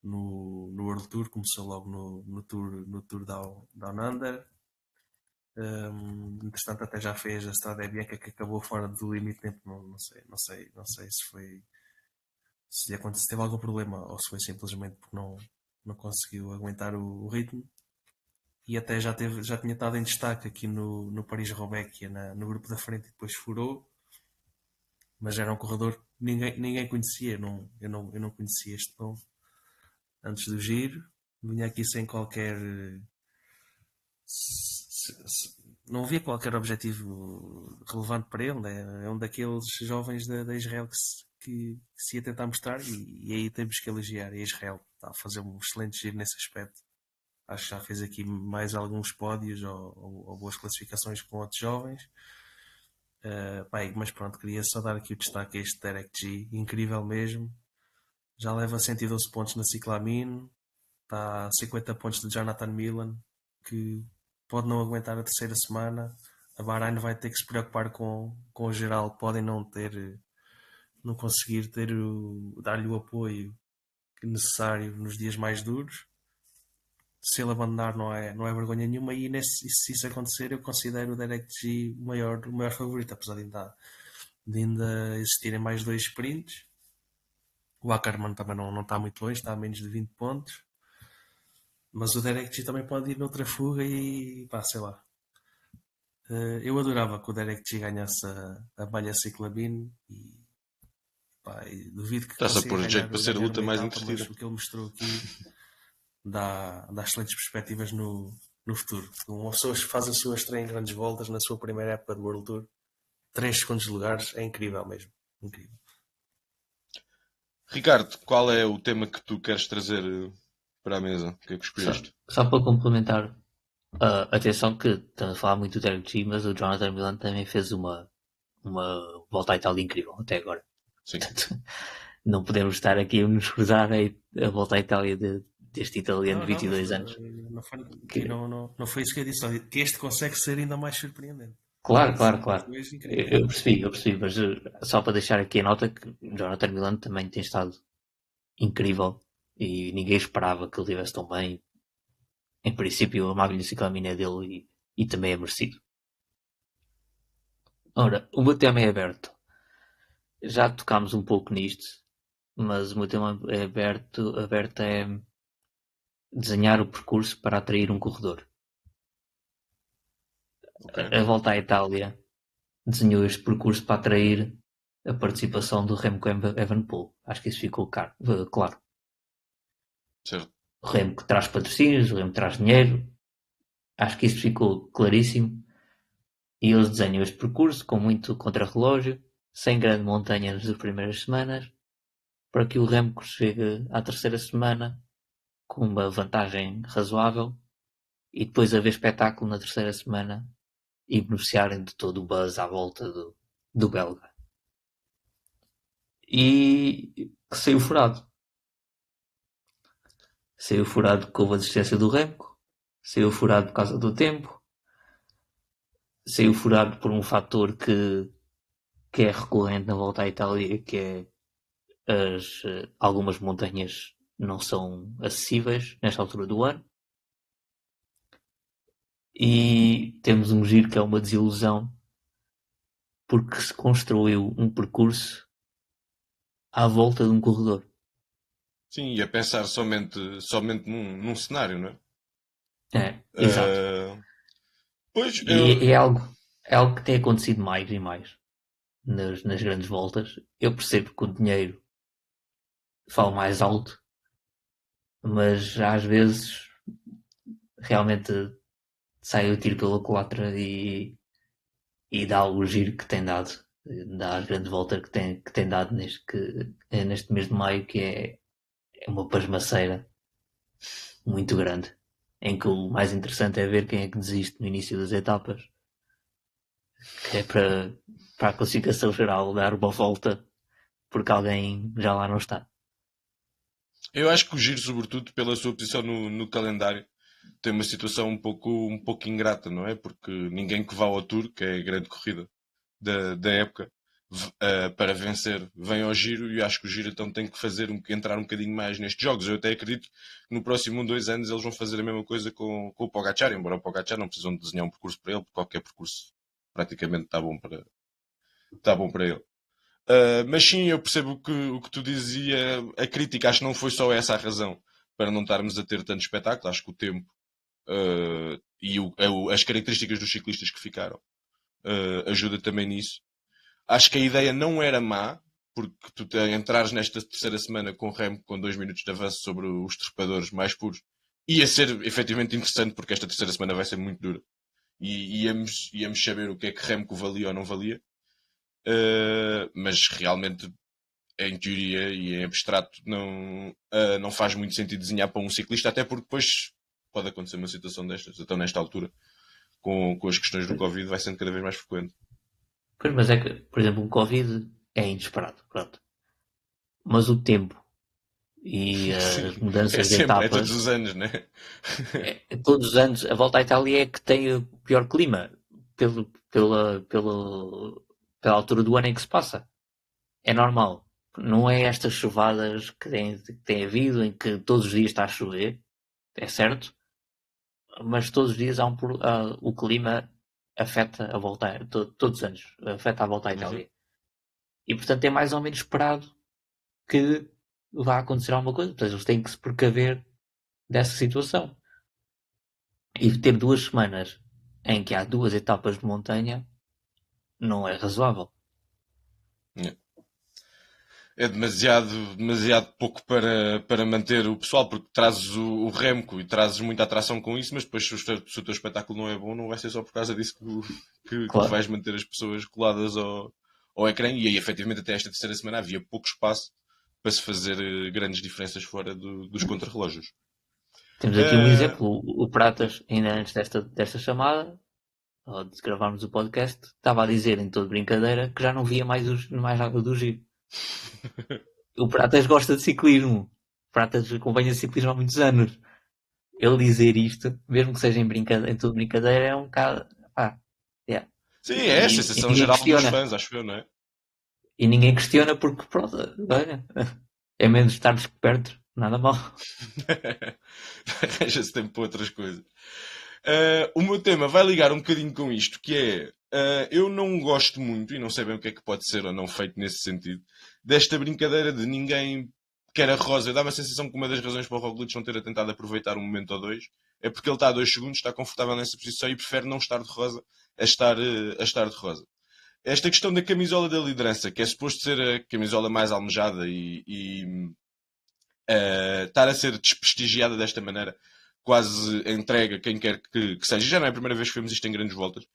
World Tour, começou logo no Tour Down Under. Entretanto até já fez a Strade Bianca, que acabou fora do limite de tempo, não sei se lhe aconteceu, se teve algum problema ou se foi simplesmente porque não conseguiu aguentar o ritmo. E até já tinha estado em destaque aqui no Paris-Roubaix, no grupo da frente, e depois furou. Mas era um corredor que ninguém conhecia, eu não conhecia este nome antes do giro. Vinha aqui sem qualquer. Não havia qualquer objetivo relevante para ele, né? É um daqueles jovens da Israel que se ia tentar mostrar, e aí temos que elogiar. E a Israel está a fazer um excelente giro nesse aspecto. Acho que já fez aqui mais alguns pódios ou boas classificações com outros jovens. Mas pronto, queria só dar aqui o destaque a este Derek G, incrível mesmo. Já leva 112 pontos na ciclamine, está a 50 pontos de Jonathan Milan, que pode não aguentar a terceira semana. A Bahrein vai ter que se preocupar com o geral, podem não conseguir dar-lhe o apoio necessário nos dias mais duros. Se ele abandonar não é vergonha nenhuma, e se isso acontecer eu considero o Derek G o maior favorito, apesar de ainda existirem mais 2 sprints. O Ackerman também não está muito longe, está a menos de 20 pontos. Mas o Derek G também pode ir noutra fuga e pá, sei lá. Eu adorava que o Derek G ganhasse a malha ciclabine e, pá, e duvido que Está-se a consiga pôr jeito para ser a ganhar luta uma mais etapa, mas entretida. o que ele mostrou aqui dá excelentes perspectivas no futuro. Uma pessoa faz a sua estreia em grandes voltas na sua primeira época de World Tour, 3 segundos de lugares, é incrível mesmo. Incrível. Ricardo, qual é o tema que tu queres trazer para a mesa? O que é que Só, escolheste? só para complementar, atenção que estamos a falar muito do Derek G, mas o Jonathan Milan também fez uma volta à Itália incrível até agora. Sim. Portanto, não podemos estar aqui a nos cruzar a volta à Itália deste italiano de 22 anos. Que, Não foi isso que eu disse. Só que este consegue ser ainda mais surpreendente. claro. Incrível. Eu percebi, mas só para deixar aqui a nota que o Jonathan Milan também tem estado incrível e ninguém esperava que ele estivesse tão bem. Em princípio, a Maglia Ciclamina é dele e também é merecido. Ora, o meu tema é aberto. Já tocámos um pouco nisto, mas o meu tema é aberto é desenhar o percurso para atrair um corredor. Okay. A volta à Itália desenhou este percurso para atrair a participação do Remco Evenepoel. Acho que isso ficou claro. Certo. O Remco traz patrocínios, o Remco traz dinheiro. Acho que isso ficou claríssimo. E eles desenham este percurso com muito contrarrelógio, sem grande montanha nas primeiras semanas, para que o Remco chegue à terceira semana com uma vantagem razoável e depois haver espetáculo na terceira semana e beneficiarem de todo o buzz à volta do belga. E saiu furado. Saiu furado porque houve a desistência do Remco, saiu furado por causa do tempo, saiu furado por um fator que é recorrente na volta à Itália, que é algumas montanhas não são acessíveis nesta altura do ano. E temos um giro que é uma desilusão porque se construiu um percurso à volta de um corredor. Sim, e a pensar somente num cenário, não é? É, exato. Pois, E é algo que tem acontecido mais e mais nas grandes voltas. Eu percebo que o dinheiro fala mais alto, mas às vezes realmente sai o tiro pela culatra e dá o giro que tem dado, dá a grande volta que tem dado neste mês de maio, que é uma pasmaceira muito grande, em que o mais interessante é ver quem é que desiste no início das etapas, que é para a classificação geral dar uma volta porque alguém já lá não está. eu acho que o Giro, sobretudo pela sua posição no calendário, tem uma situação um pouco ingrata, não é? Porque ninguém que vá ao Tour, que é a grande corrida da época, para vencer, vem ao Giro, e acho que o Giro então tem que entrar um bocadinho mais nestes jogos. Eu até acredito que no próximo 1, 2 anos eles vão fazer a mesma coisa com o Pogacar, embora o Pogacar não precisam de desenhar um percurso para ele, porque qualquer percurso praticamente está bom para ele. Mas sim, eu percebo o que tu dizia. A crítica, acho que não foi só essa a razão para não estarmos a ter tanto espetáculo. Acho que o tempo e as características dos ciclistas que ficaram ajuda também nisso. Acho que a ideia não era má, porque tu entrares nesta terceira semana com o Remco com 2 minutos de avanço sobre os trepadores mais puros, ia ser efetivamente interessante, porque esta terceira semana vai ser muito dura. E íamos saber o que é que Remco valia ou não valia. Mas realmente, em teoria e em abstrato, não faz muito sentido desenhar para um ciclista, até porque depois pode acontecer uma situação destas. Então, nesta altura, com as questões do Covid, vai sendo cada vez mais frequente. Pois, mas é que, por exemplo, o Covid é inesperado, pronto. Mas o tempo e as mudanças de etapas... É todos os anos, não é? Todos os anos, a volta à Itália é que tem o pior clima pela altura do ano em que se passa. É normal. Não é estas chuvadas que tem havido, em que todos os dias está a chover, é certo, mas todos os dias o clima afeta a volta, todos os anos, afeta a volta à Itália. E portanto é mais ou menos esperado que vá acontecer alguma coisa. Portanto, eles têm que se precaver dessa situação. E ter 2 semanas em que há 2 etapas de montanha não é razoável. É demasiado pouco para manter o pessoal, porque trazes o Remco e trazes muita atração com isso, mas depois se o teu espetáculo não é bom, não vai ser só por causa disso que vais manter as pessoas coladas ao ecrã. E aí, efetivamente, até esta terceira semana havia pouco espaço para se fazer grandes diferenças fora dos contrarrelógios. Temos aqui um exemplo. O Pratas, ainda antes desta chamada, ou de gravarmos o podcast, estava a dizer em toda brincadeira que já não via mais nada do Giro. O Pratas gosta de ciclismo. O Pratas acompanha ciclismo há muitos anos. Ele dizer isto, mesmo que seja em toda brincadeira, é um bocado. Yeah. Sim, é a sensação geral dos fãs, acho eu, não é? E ninguém questiona porque, pronto, olha, é menos estar descoberto, nada mal. Arranja-se tempo para outras coisas. O meu tema vai ligar um bocadinho com isto, que é, eu não gosto muito, e não sei bem o que é que pode ser ou não feito nesse sentido, desta brincadeira de ninguém quer a Rosa. Dá-me a sensação que uma das razões para o Roglic não ter tentado aproveitar um momento ou dois é porque ele está a 2 segundos, está confortável nessa posição e prefere não estar de Rosa a estar de Rosa. Esta questão da camisola da liderança, que é suposto ser a camisola mais almejada e estar a ser desprestigiada desta maneira, quase entrega quem quer que seja. Já não é a primeira vez que vemos isto em grandes voltas.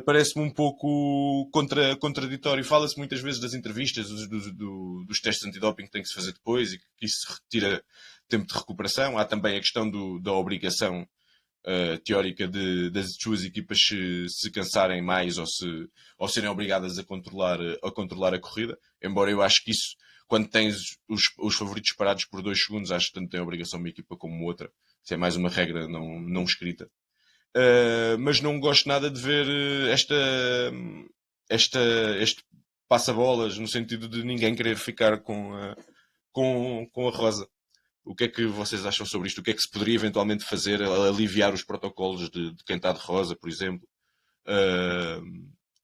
Parece-me um pouco contraditório. Fala-se muitas vezes das entrevistas, dos testes antidoping que tem que se fazer depois e que isso retira tempo de recuperação. Há também a questão da obrigação teórica das duas equipas se cansarem mais ou serem obrigadas a controlar a corrida. Embora eu acho que isso, quando tens os favoritos parados por 2 segundos, acho que tanto tem a obrigação uma equipa como outra. Isso é mais uma regra não escrita. Mas não gosto nada de ver este passa-bolas, no sentido de ninguém querer ficar com a Rosa. O que é que vocês acham sobre isto? O que é que se poderia eventualmente fazer? Aliviar os protocolos de quem está de Rosa, por exemplo?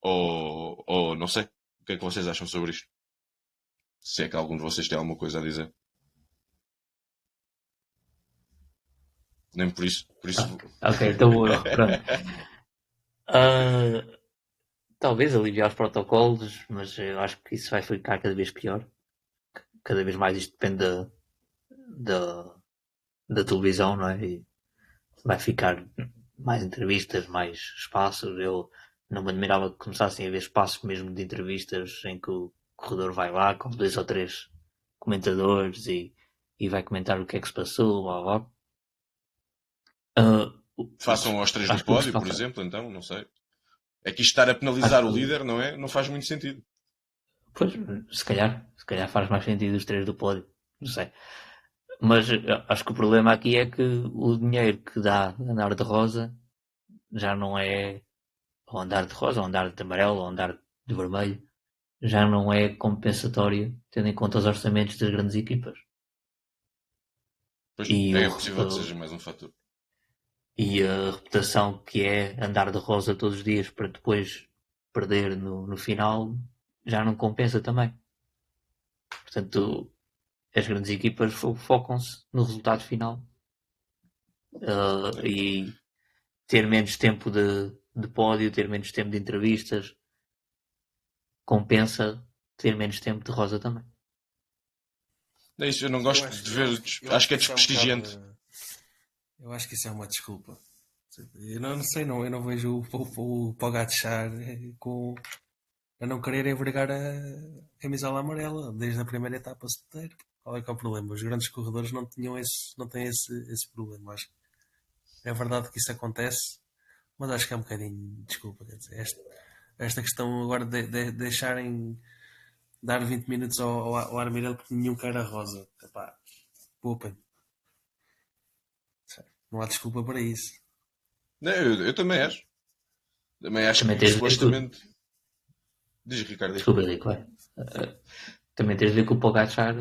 Ou não sei. O que é que vocês acham sobre isto? Se é que algum de vocês tem alguma coisa a dizer. Nem por isso. Ok, então pronto. Talvez aliviar os protocolos, mas eu acho que isso vai ficar cada vez pior. Cada vez mais isto depende da televisão, não é? E vai ficar mais entrevistas, mais espaços. Eu não me admirava que começassem a haver espaços mesmo de entrevistas em que o corredor vai lá com 2 ou 3 comentadores e vai comentar o que é que se passou, blá blá. Façam aos 3 do pódio, por exemplo, então, não sei. É que isto estar a penalizar o líder, não é? Não faz muito sentido. Pois, se calhar faz mais sentido os 3 do pódio, não sei. Mas acho que o problema aqui é que o dinheiro que dá andar de rosa já não é ou andar de rosa, ou andar de amarelo, ou andar de vermelho, já não é compensatório, tendo em conta os orçamentos das grandes equipas. Pois, é possível que seja mais um fator. E a reputação que é andar de rosa todos os dias para depois perder no final já não compensa também. Portanto, as grandes equipas focam-se no resultado final e ter menos tempo de pódio, ter menos tempo de entrevistas, compensa ter menos tempo de rosa também. É isso, eu não gosto de ver. Acho que é desprestigiante. Eu acho que isso é uma desculpa. Eu não sei, eu não vejo o Pogacar a não querer envergar a camisola amarela desde a primeira etapa solteira. Qual é que é o problema? Os grandes corredores não têm esse problema. Acho. É verdade que isso acontece, mas acho que é um bocadinho desculpa. Quer dizer, esta questão agora de deixarem dar 20 minutos ao Armirel porque nenhum quer a rosa. Epá, poupem. Não há desculpa para isso. Não, eu também acho. Também acho também que supostamente. Diz, Ricardo. Desculpa, Rico, vai. Também tens de ver que o Pogacar,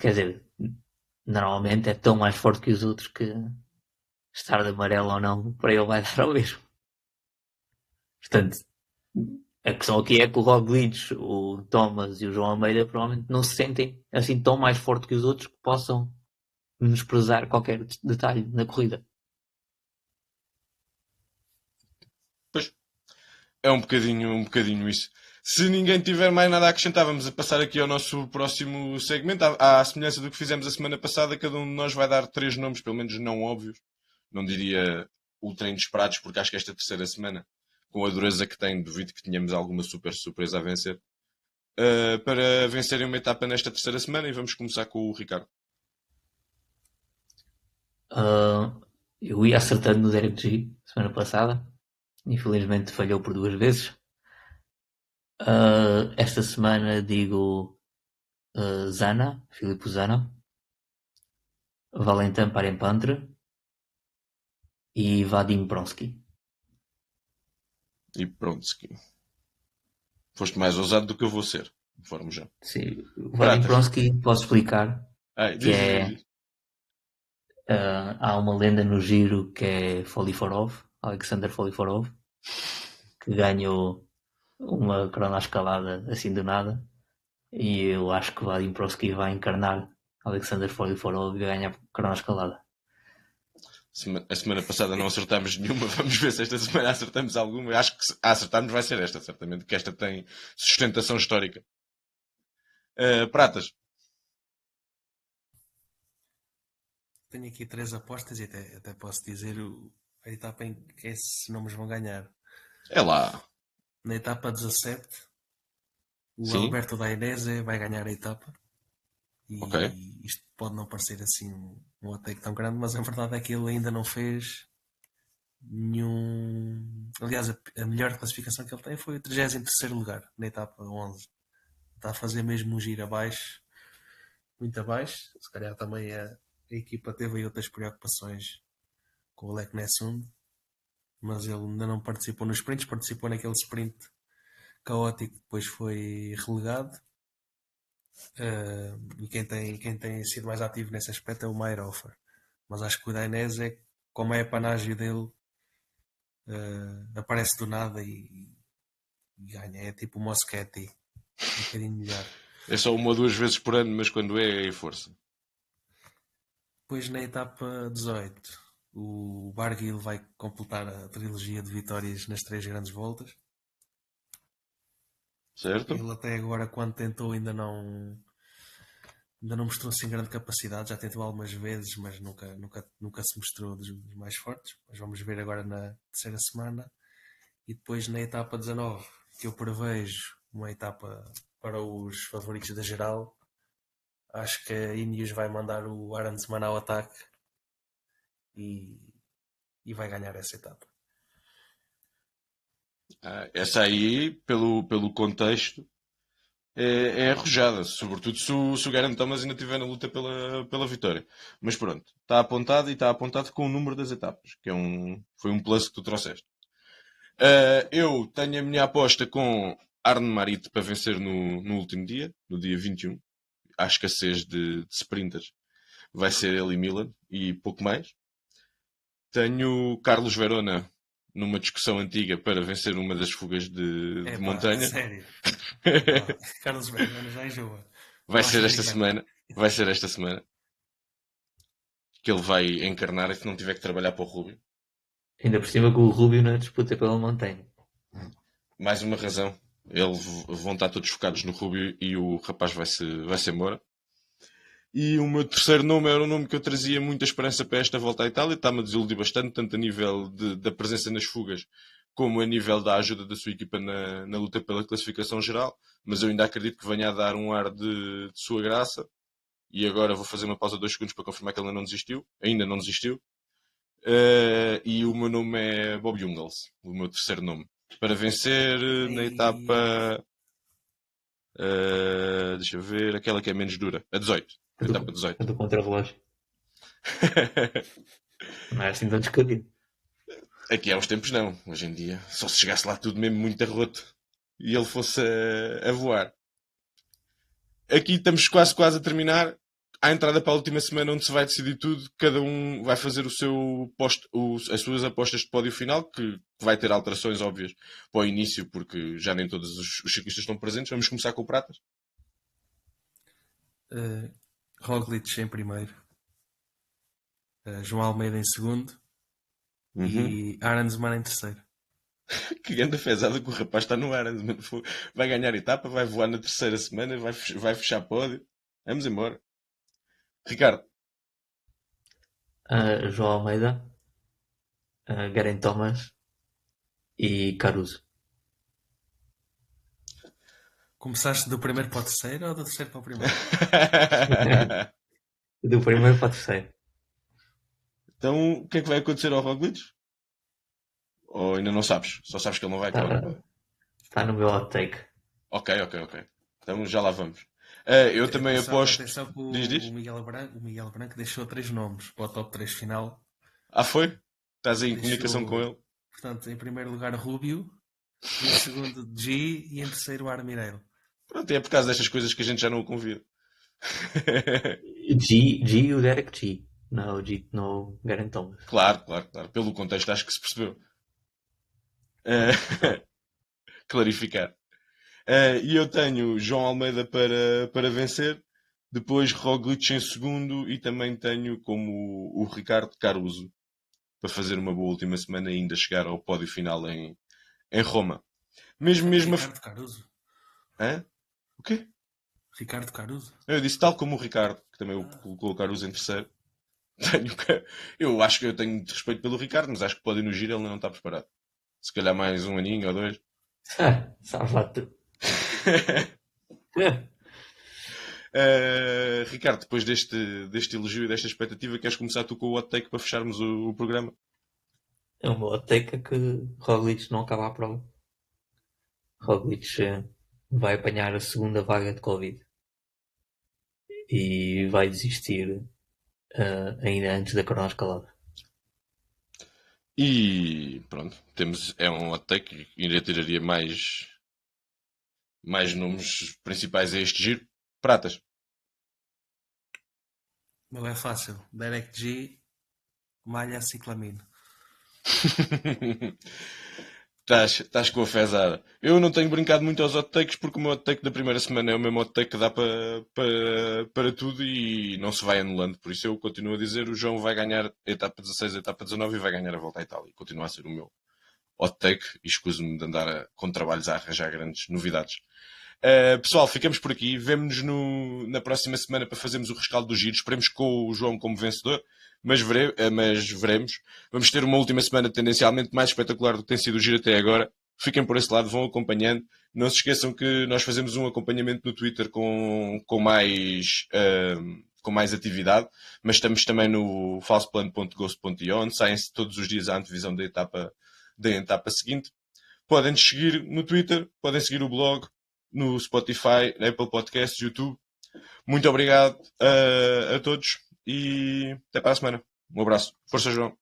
quer dizer, normalmente é tão mais forte que os outros que estar de amarelo ou não, para ele vai dar ao mesmo. Portanto, a questão aqui é que o Roglic, o Thomas e o João Almeida provavelmente não se sentem assim tão mais forte que os outros que possam menosprezar qualquer detalhe na corrida. É um bocadinho isso. Se ninguém tiver mais nada a acrescentar, vamos a passar aqui ao nosso próximo segmento. À semelhança do que fizemos a semana passada, cada um de nós vai dar 3 nomes, pelo menos não óbvios. Não diria ultra inesperados, porque acho que esta terceira semana, com a dureza que tem, duvido que tenhamos alguma super surpresa a vencer. Para vencerem uma etapa nesta terceira semana, e vamos começar com o Ricardo. Eu ia acertando no Derek G semana passada. Infelizmente falhou por 2 vezes. Esta semana digo Zana, Filipe Zana, Valentin Parempantre e Vadim Pronsky. E pronto, foste mais ousado do que eu vou ser, informo já. Sim, o Vadim Pronsky posso explicar. Diz. Há uma lenda no giro que é Foliforov, Alexander Foliforov, que ganhou uma cronoescalada assim do nada, e eu acho que o Vadim Pronsky vai encarnar Alexander Foliforov e ganha a cronoescalada. A semana passada não acertámos nenhuma, vamos ver se esta semana acertamos alguma. Eu acho que se acertarmos vai ser esta, certamente, que esta tem sustentação histórica. Pratas. Tenho aqui 3 apostas e até posso dizer a etapa em que esses nomes vão ganhar. É lá. Na etapa 17, o Sim. Alberto Dainese vai ganhar a etapa. E Ok. isto pode não parecer assim um ataque tão grande, mas a verdade é que ele ainda não fez nenhum... Aliás, a melhor classificação que ele tem foi o 33º lugar na etapa 11. Está a fazer mesmo um giro abaixo, muito abaixo. Se calhar também a equipa teve aí outras preocupações com o Lek Nessund, mas ele ainda não participou nos sprints, participou naquele sprint caótico, depois foi relegado. E quem tem sido mais ativo nesse aspecto é o Mayerhofer. Mas acho que o Dainese, como é a panágio dele, aparece do nada e ganha. É tipo o Moschetti, um bocadinho melhor. É só 1 ou 2 vezes por ano, mas quando é força. Depois na etapa 18, o Barguil vai completar a trilogia de vitórias nas 3 grandes voltas. Certo? Ele até agora, quando tentou, ainda não mostrou assim grande capacidade. Já tentou algumas vezes, mas nunca se mostrou dos mais fortes. Mas vamos ver agora na terceira semana. E depois na etapa 19, que eu prevejo uma etapa para os favoritos da geral. Acho que a Ineos vai mandar o Arendsman ao ataque e vai ganhar essa etapa. Essa aí, pelo contexto, é arrojada, sobretudo se o Geraint Thomas ainda estiver na luta pela vitória. Mas pronto, está apontado e está apontado com o número das etapas, que foi um plus que tu trouxeste. Eu tenho a minha aposta com Arne Marit para vencer no último dia, no dia 21. À escassez de sprinters, vai ser ele e Milan e pouco mais. Tenho Carlos Verona numa discussão antiga para vencer uma das fugas de montanha. Sério? Carlos Verona já enjoa. Vai ser esta semana. Que ele vai encarnar se não tiver que trabalhar para o Rubio. Ainda por cima com o Rubio na disputa pela montanha. Mais uma razão. Vão estar todos focados no Rubio e o rapaz vai ser Moura. E o meu terceiro nome era um nome que eu trazia muita esperança para esta volta à Itália. Está-me a desiludir bastante, tanto a nível da presença nas fugas, como a nível da ajuda da sua equipa na luta pela classificação geral. Mas eu ainda acredito que venha a dar um ar de sua graça. E agora vou fazer uma pausa de 2 segundos para confirmar que ele ainda não desistiu. E o meu nome é Bob Jungels, o meu terceiro nome. Para vencer na etapa... deixa eu ver, aquela que é menos dura, a 18. Etapa 18. A do contra-relógio. Não é assim tão descabido. Aqui há uns tempos não. Hoje em dia, só se chegasse lá tudo mesmo muito arroto e ele fosse a voar. Aqui estamos quase a terminar. À entrada para a última semana onde se vai decidir tudo, cada um vai fazer as suas apostas de pódio final, que vai ter alterações óbvias para o início, porque já nem todos os ciclistas estão presentes. Vamos começar com o Pratas. Roglic em primeiro, João Almeida em segundo e Arendsman em terceiro. Que grande fezada que o rapaz está no ar. Vai ganhar etapa, vai voar na terceira semana, vai fechar pódio. Vamos embora. Ricardo. João Almeida, Garen Thomas e Caruso. Começaste do primeiro para o terceiro ou do terceiro para o primeiro? Do primeiro para o terceiro. Então, o que é que vai acontecer ao Roglic? Ou ainda não sabes? Só sabes que ele não vai acabar. Está no meu hot take. Ok. Então já lá vamos. Eu também aposto. Atenção que Diz? o Miguel Branco deixou 3 nomes para o top 3 final. Ah, foi? Estás aí em comunicação com ele? Portanto, em primeiro lugar, Rubio. Em segundo, G. E em terceiro, Armireiro. Pronto, é por causa destas coisas que a gente já não o convida. G e o Derek G. Não, o G no Garen Thomas. Claro. Pelo contexto acho que se percebeu. Clarificar. E eu tenho João Almeida para vencer. Depois Roglic em segundo. E também tenho como o Ricardo Caruso. Para fazer uma boa última semana e ainda chegar ao pódio final em Roma. Mesmo Ricardo Caruso. Hã? O quê? Ricardo Caruso? Eu disse tal como o Ricardo, que também colocou o Caruso em terceiro. Eu acho que eu tenho muito respeito pelo Ricardo, mas acho que pode ir no giro, ele não está preparado. Se calhar mais um aninho ou 2. Salva-te. Ricardo, depois deste elogio e desta expectativa, queres começar tu com o hot take para fecharmos o programa? É uma hot take que Roglic não acaba a prova. Roglic vai apanhar a segunda vaga de Covid e vai desistir ainda antes da cronoescalada. E pronto, é um hot take e ainda tiraria mais nomes principais a este giro. Pratas. Não é fácil. Derek G. Malha Ciclamino. Estás com a fezada. Eu não tenho brincado muito aos hot takes porque o meu hot take da primeira semana é o mesmo hot take que dá para tudo e não se vai anulando. Por isso eu continuo a dizer o João vai ganhar a etapa 16, a etapa 19 e vai ganhar a volta à Itália. Continua a ser o meu hot take e escuso-me de andar com trabalhos a arranjar grandes novidades. Pessoal, ficamos por aqui. Vemo-nos na próxima semana para fazermos o rescaldo do giro. Esperemos com o João como vencedor. Mas veremos. Vamos ter uma última semana tendencialmente mais espetacular do que tem sido o giro até agora. Fiquem por esse lado, vão acompanhando. Não se esqueçam que nós fazemos um acompanhamento no Twitter com mais atividade, mas estamos também no falsoplano.ghost.io, onde saem-se todos os dias a antevisão da etapa seguinte. Podem nos seguir no Twitter, podem seguir o blog, no Spotify, na Apple Podcasts, YouTube. Muito obrigado a todos. E até para a semana. Um abraço. Força, João.